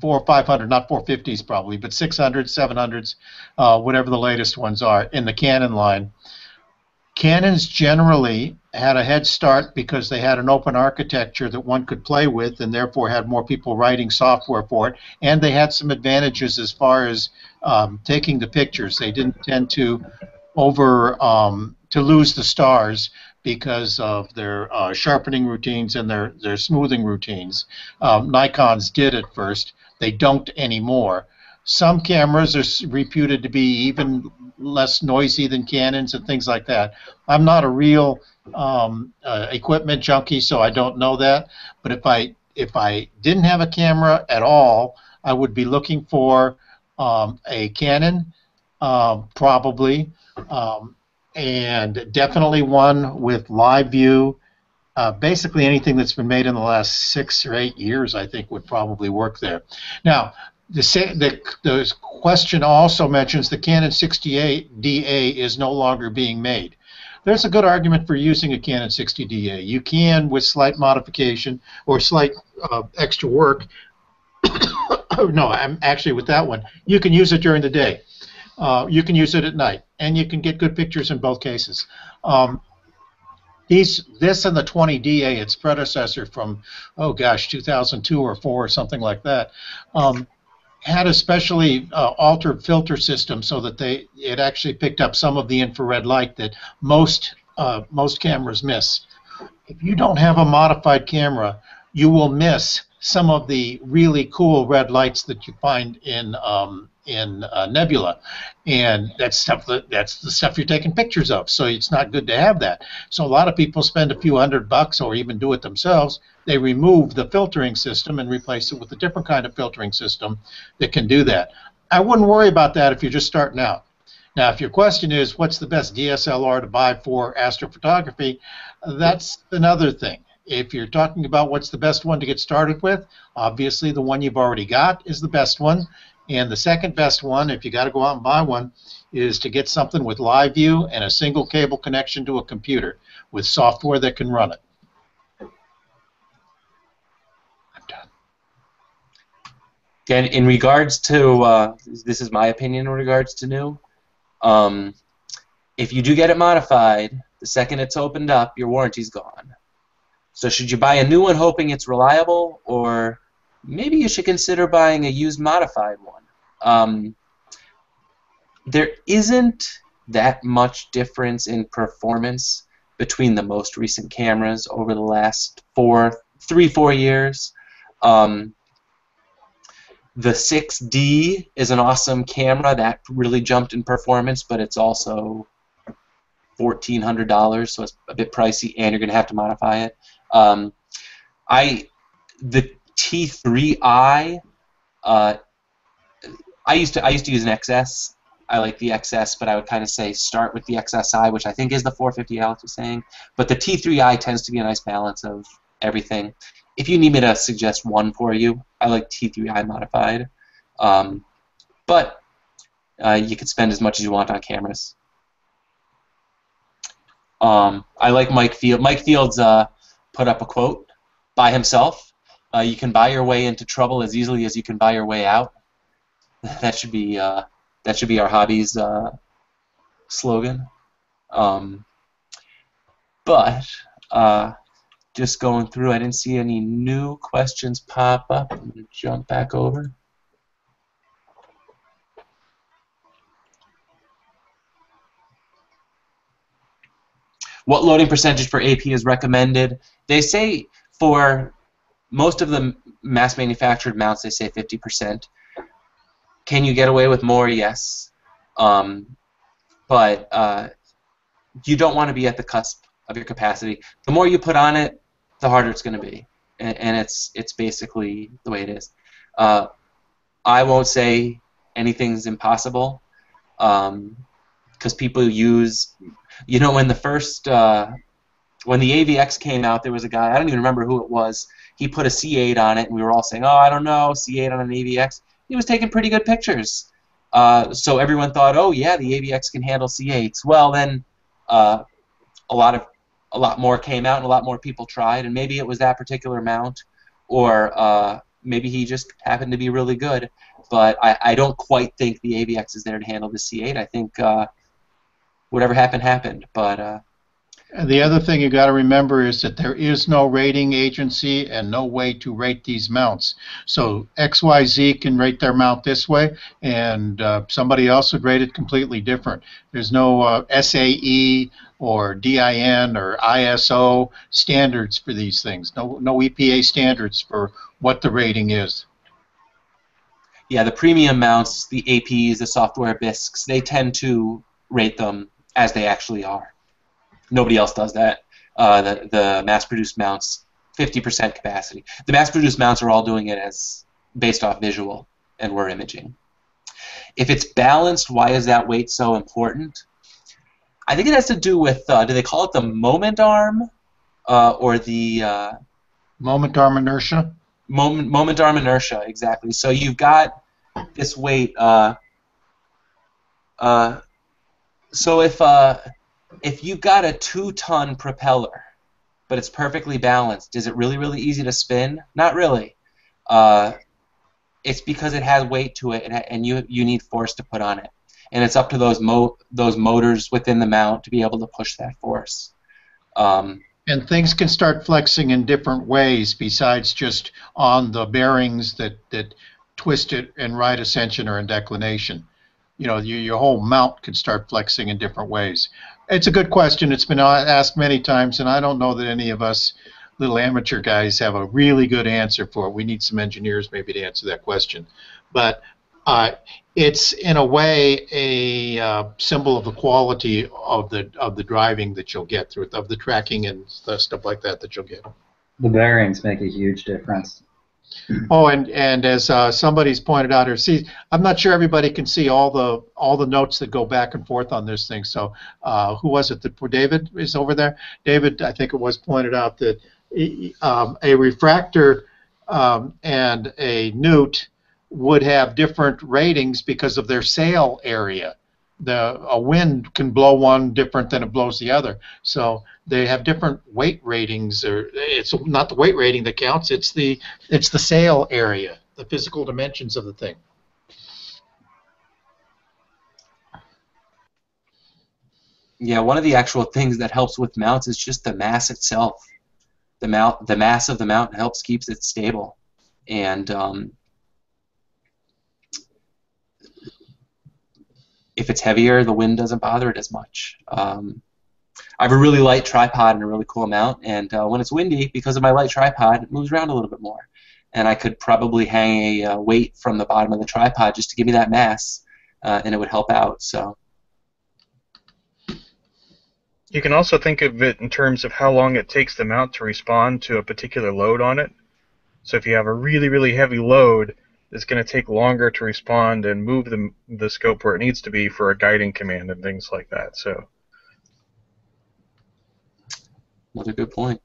$400 or $500, not 450s probably, but 600s, 700s, whatever the latest ones are in the Canon line. Canons generally had a head start because they had an open architecture that one could play with and therefore had more people writing software for it, and they had some advantages as far as taking the pictures. They didn't tend to to lose the stars because of their sharpening routines and their smoothing routines. Nikon's did at first. They don't anymore. Some cameras are reputed to be even less noisy than Canons and things like that. I'm not a real equipment junkie, so I don't know that. But if I didn't have a camera at all, I would be looking for a Canon probably, and definitely one with live view. Basically, anything that's been made in the last 6 or 8 years, I think, would probably work there. Now, the question also mentions the Canon 60DA is no longer being made. There's a good argument for using a Canon 60DA. You can, with slight modification or slight extra work, no, I'm actually with that one, you can use it during the day. You can use it at night, and you can get good pictures in both cases. This and the 20DA, its predecessor from, oh gosh, 2002 or 4 or something like that, had a specially altered filter system so that it actually picked up some of the infrared light that most cameras miss. If you don't have a modified camera, you will miss some of the really cool red lights that you find in nebula, and that's the stuff you're taking pictures of. So it's not good to have that. So a lot of people spend a few $100 or even do it themselves. They remove the filtering system and replace it with a different kind of filtering system that can do that. I wouldn't worry about that if you're just starting out. Now, if your question is what's the best DSLR to buy for astrophotography, that's another thing. If you're talking about what's the best one to get started with, obviously the one you've already got is the best one. And the second best one, if you got to go out and buy one, is to get something with live view and a single cable connection to a computer with software that can run it. I'm done. Again, in regards to, this is my opinion in regards to new, if you do get it modified, the second it's opened up, your warranty's gone. So should you buy a new one hoping it's reliable, or maybe you should consider buying a used modified one? There isn't that much difference in performance between the most recent cameras over the last 3-4 years. The 6D is an awesome camera that really jumped in performance, but it's also $1,400, so it's a bit pricey, and you're going to have to modify it. The T3i, I used to use an XS. I like the XS, but I would kind of say start with the XSI, which I think is the 450 Alex was saying. But the T3i tends to be a nice balance of everything. If you need me to suggest one for you, I like T3i modified. But you could spend as much as you want on cameras. I like Mike Field. Mike Field's put up a quote by himself. You can buy your way into trouble as easily as you can buy your way out. That should be our hobby's slogan. But just going through, I didn't see any new questions pop up. I'm going to jump back over. What loading percentage for AP is recommended? They say for most of the mass-manufactured mounts, they say 50%. Can you get away with more? Yes. But you don't want to be at the cusp of your capacity. The more you put on it, the harder it's going to be. And it's basically the way it is. I won't say anything's impossible because people use... You know, when the first, when the AVX came out, there was a guy, I don't even remember who it was, he put a C8 on it, and we were all saying, oh, I don't know, C8 on an AVX. He was taking pretty good pictures. So everyone thought, oh, yeah, the AVX can handle C8s. Well, then a lot more came out, and a lot more people tried, and maybe it was that particular mount, or maybe he just happened to be really good. But I don't quite think the AVX is there to handle the C8. I think... whatever happened, happened. But and the other thing you got to remember is that there is no rating agency and no way to rate these mounts. So XYZ can rate their mount this way, and somebody else would rate it completely different. There's no SAE or DIN or ISO standards for these things. No EPA standards for what the rating is. Yeah, the premium mounts, the APs, the software BISCs, they tend to rate them as they actually are. Nobody else does that. The mass-produced mounts, 50% capacity. The mass-produced mounts are all doing it as based off visual, and we're imaging. If it's balanced, why is that weight so important? I think it has to do with, do they call it the moment arm or the... moment arm inertia? Moment arm inertia, exactly. So you've got this weight. So if you've got a 2-ton propeller, but it's perfectly balanced, is it really, really easy to spin? Not really. It's because it has weight to it, and you need force to put on it. And it's up to those motors within the mount to be able to push that force. And things can start flexing in different ways besides just on the bearings that twist it in right ascension or in declination. You know, your whole mount could start flexing in different ways. It's a good question. It's been asked many times, and I don't know that any of us little amateur guys have a really good answer for it. We need some engineers maybe to answer that question. But it's in a way a symbol of the quality of the driving that you'll get through it, of the tracking and stuff like that you'll get. The bearings make a huge difference. Oh, and as somebody's pointed out here, see, I'm not sure everybody can see all the notes that go back and forth on this thing. So, who was it? David is over there. David, I think it was pointed out that a refractor and a newt would have different ratings because of their sail area. A wind can blow one different than it blows the other. So they have different weight ratings. Or it's not the weight rating that counts. It's the sail area, the physical dimensions of the thing. Yeah, one of the actual things that helps with mounts is just the mass itself. The mass of the mount helps keeps it stable, and if it's heavier, the wind doesn't bother it as much. I have a really light tripod and a really cool mount, and when it's windy, because of my light tripod, it moves around a little bit more. And I could probably hang a weight from the bottom of the tripod just to give me that mass, and it would help out. So you can also think of it in terms of how long it takes the mount to respond to a particular load on it. So if you have a really, really heavy load, it's going to take longer to respond and move the scope where it needs to be for a guiding command and things like that. So another good point.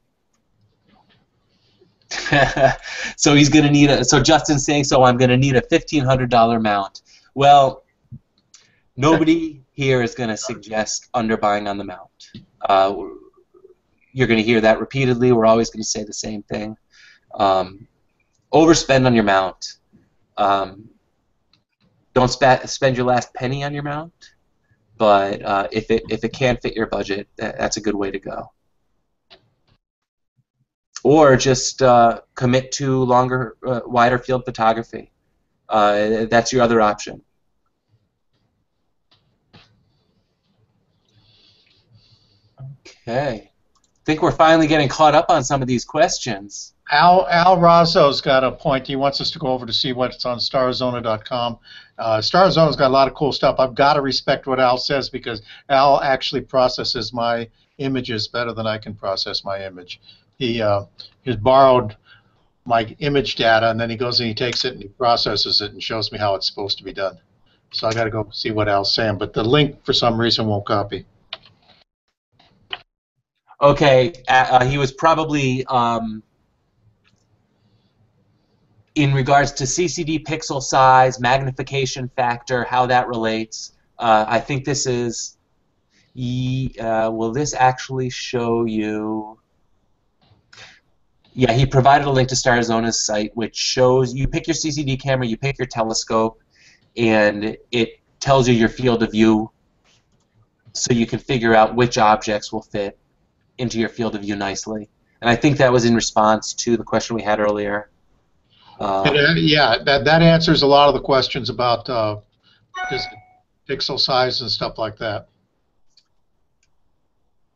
So he's going to need so Justin's saying, so I'm going to need a $1,500 mount. Well, nobody here is going to suggest underbuying on the mount. You're going to hear that repeatedly. We're always going to say the same thing. Overspend on your mount. Don't spend your last penny on your mount, but if it can fit your budget, that's a good way to go. Or just commit to longer, wider field photography. That's your other option. Okay. I think we're finally getting caught up on some of these questions. Al Razzo's got a point. He wants us to go over to see what's on starzona.com. Starzona's got a lot of cool stuff. I've got to respect what Al says because Al actually processes my images better than I can process my image. He has borrowed my image data, and then he goes and he takes it and he processes it and shows me how it's supposed to be done. So I got to go see what Al's saying, but the link for some reason won't copy. Okay, he was probably in regards to CCD pixel size, magnification factor, how that relates. I think this is. Will this actually show you? Yeah, he provided a link to Starzona's site, which shows you pick your CCD camera, you pick your telescope, and it tells you your field of view, so you can figure out which objects will fit into your field of view nicely. And I think that was in response to the question we had earlier. Yeah, that answers a lot of the questions about just pixel size and stuff like that.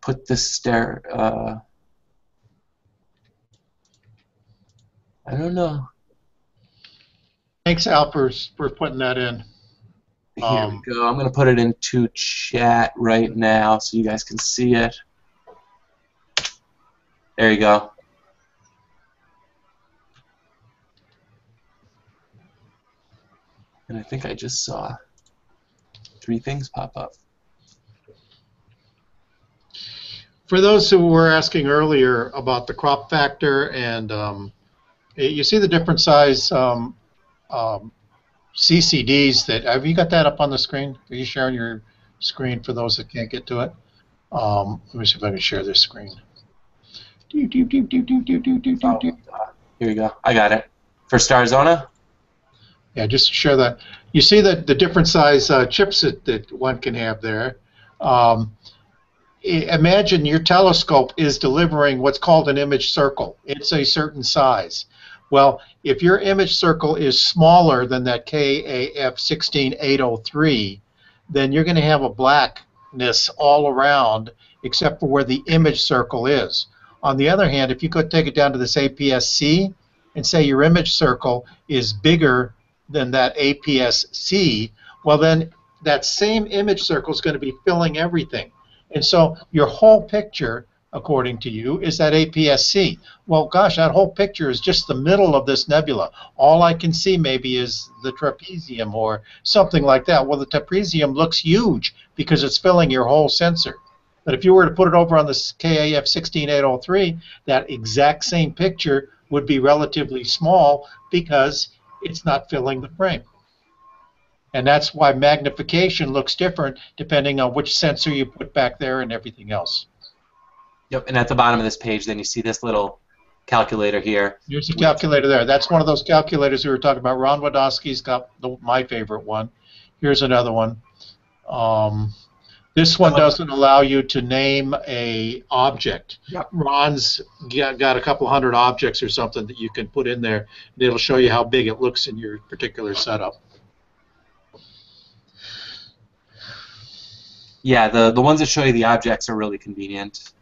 Put this I don't know. Thanks, Al, for putting that in. Here we go. I'm going to put it into chat right now so you guys can see it. There you go. And I think I just saw 3 things pop up. For those who were asking earlier about the crop factor, and you see the different size CCDs that, have you got that up on the screen? Are you sharing your screen for those that can't get to it? Let me see if I can share this screen. Here you go. I got it. For Starzona? Yeah, just to share that. You see the different size chips that one can have there. Imagine your telescope is delivering what's called an image circle. It's a certain size. Well, if your image circle is smaller than that KAF 16803, then you're going to have a blackness all around except for where the image circle is. On the other hand, if you could take it down to this APS-C and say your image circle is bigger than that APS-C, well then that same image circle is going to be filling everything. And so your whole picture, according to you, is that APS-C. Well, gosh, that whole picture is just the middle of this nebula. All I can see maybe is the trapezium or something like that. Well, the trapezium looks huge because it's filling your whole sensor. But if you were to put it over on this KAF 16803, that exact same picture would be relatively small because it's not filling the frame. And that's why magnification looks different depending on which sensor you put back there and everything else. Yep, and at the bottom of this page, then you see this little calculator here. Here's a calculator there. That's one of those calculators we were talking about. Ron Wadowski's got my favorite one. Here's another one. This one doesn't allow you to name a object. Yep. Ron's got a couple hundred objects or something that you can put in there, and it'll show you how big it looks in your particular setup. Yeah, the ones that show you the objects are really convenient,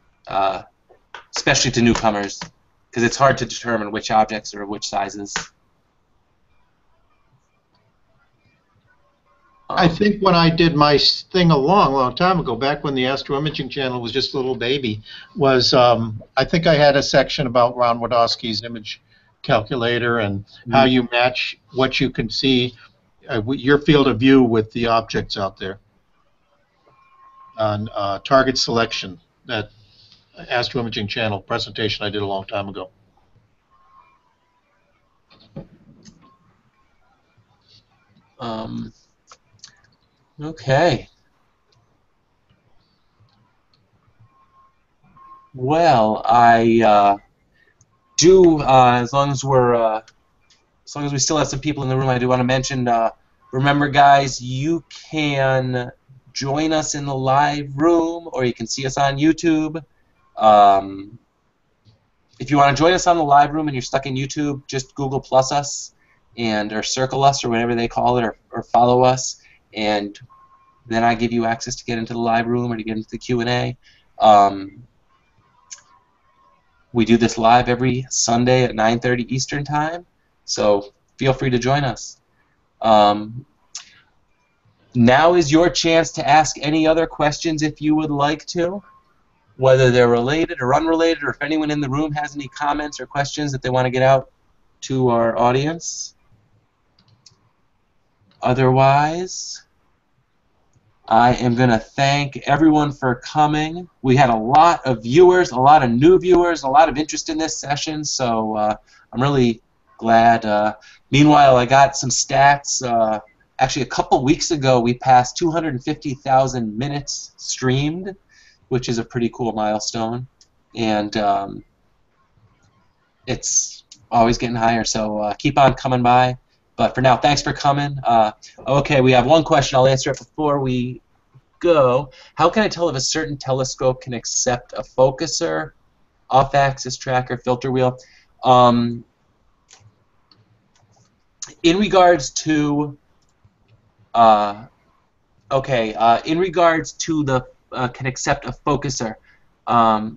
especially to newcomers, because it's hard to determine which objects are which sizes. I think when I did my thing a long time ago, back when the Astro Imaging channel was just a little baby, was I think I had a section about Ron Wadowski's image calculator and how you match what you can see, your field of view with the objects out there. On target selection, that Astro Imaging channel presentation I did a long time ago. Okay. Well, I do as long as we still have some people in the room, I do want to mention. Remember, guys, you can join us in the live room, or you can see us on YouTube. If you want to join us on the live room and you're stuck in YouTube, just Google Plus us or circle us or whatever they call it, or follow us, and then I give you access to get into the live room or to get into the Q&A. We do this live every Sunday at 9:30 Eastern Time, so feel free to join us. Now is your chance to ask any other questions if you would like to, whether they're related or unrelated, or if anyone in the room has any comments or questions that they want to get out to our audience. Otherwise, I am going to thank everyone for coming. We had a lot of viewers, a lot of new viewers, a lot of interest in this session, so I'm really glad. Meanwhile, I got some stats. Actually, a couple weeks ago, we passed 250,000 minutes streamed, which is a pretty cool milestone. And it's always getting higher, so keep on coming by. But for now, thanks for coming. Okay, we have one question. I'll answer it before we go. How can I tell if a certain telescope can accept a focuser, off-axis tracker, filter wheel? In regards to in regards to the can accept a focuser, an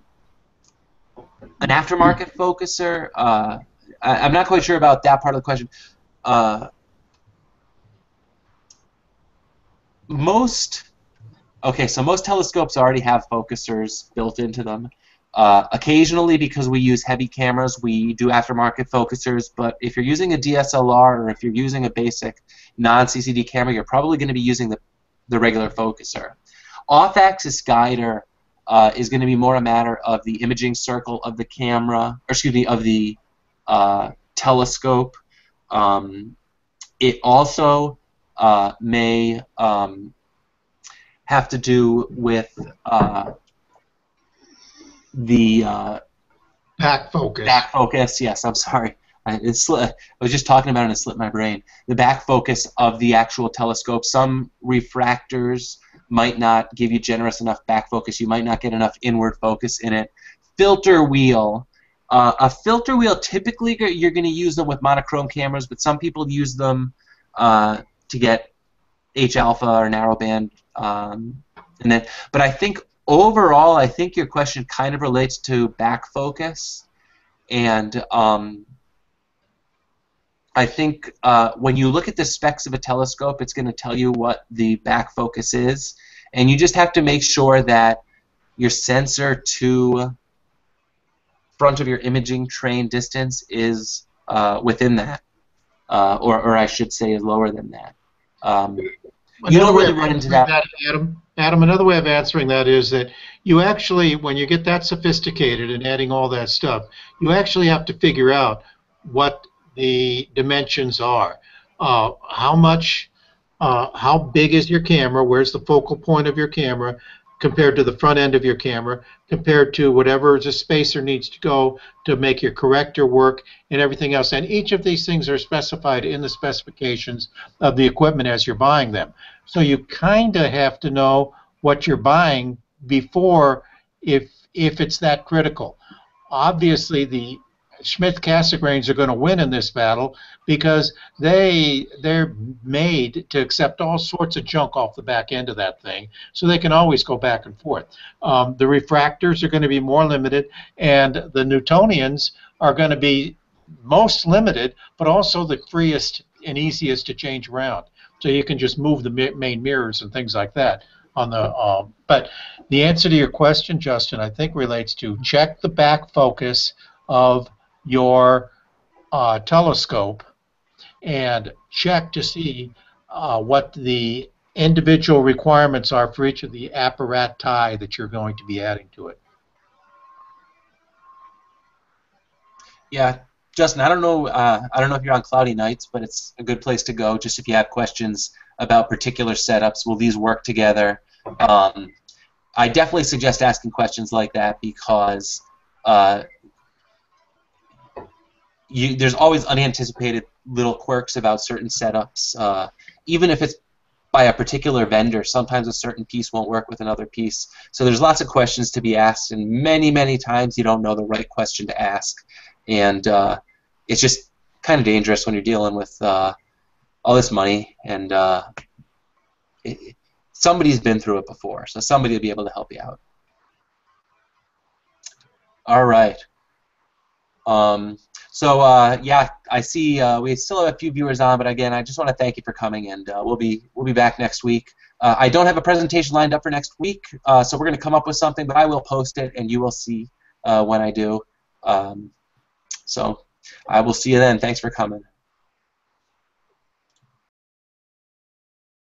aftermarket focuser, I'm not quite sure about that part of the question. Most telescopes already have focusers built into them. Occasionally, because we use heavy cameras, we do aftermarket focusers, but if you're using a DSLR or if you're using a basic non-CCD camera, you're probably going to be using the the regular focuser. Off-axis guider is going to be more a matter of the imaging circle of the camera, or excuse me, of the telescope. It also may have to do with the back focus. Back focus, yes, I'm sorry. I was just talking about it and it slipped my brain. The back focus of the actual telescope. Some refractors might not give you generous enough back focus. You might not get enough inward focus in it. Filter wheel. A filter wheel, typically you're going to use them with monochrome cameras, but some people use them to get H-alpha or narrowband. But I think overall, I think your question kind of relates to back focus. And I think when you look at the specs of a telescope, it's going to tell you what the back focus is, and you just have to make sure that your sensor to front of your imaging train distance is within that, or I should say is lower than that. You don't really run into that. Adam, another way of answering that is that you actually, when you get that sophisticated and adding all that stuff, you actually have to figure out what the dimensions are. How big is your camera? Where's the focal point of your camera compared to the front end of your camera, compared to whatever the spacer needs to go to make your corrector work and everything else. And each of these things are specified in the specifications of the equipment as you're buying them. So you kind of have to know what you're buying before, if it's that critical. Obviously, the Schmidt-Cassegrains are going to win in this battle because they're made to accept all sorts of junk off the back end of that thing, so they can always go back and forth. The refractors are going to be more limited, and the Newtonians are going to be most limited, but also the freest and easiest to change around. So you can just move the main mirrors and things like that on the. But the answer to your question, Justin, I think relates to check the back focus of your telescope and check to see what the individual requirements are for each of the apparati that you're going to be adding to it. Yeah, Justin, I don't know if you're on cloudy nights, but it's a good place to go just if you have questions about particular setups. Will these work together? I definitely suggest asking questions like that because there's always unanticipated little quirks about certain setups. Even if it's by a particular vendor, sometimes a certain piece won't work with another piece. So there's lots of questions to be asked, and many, many times you don't know the right question to ask. And it's just kind of dangerous when you're dealing with all this money, and somebody's been through it before, so somebody will be able to help you out. All right. Yeah, I see we still have a few viewers on, but again, I just want to thank you for coming, and we'll be back next week. I don't have a presentation lined up for next week, so we're going to come up with something, but I will post it, and you will see when I do. So I will see you then. Thanks for coming.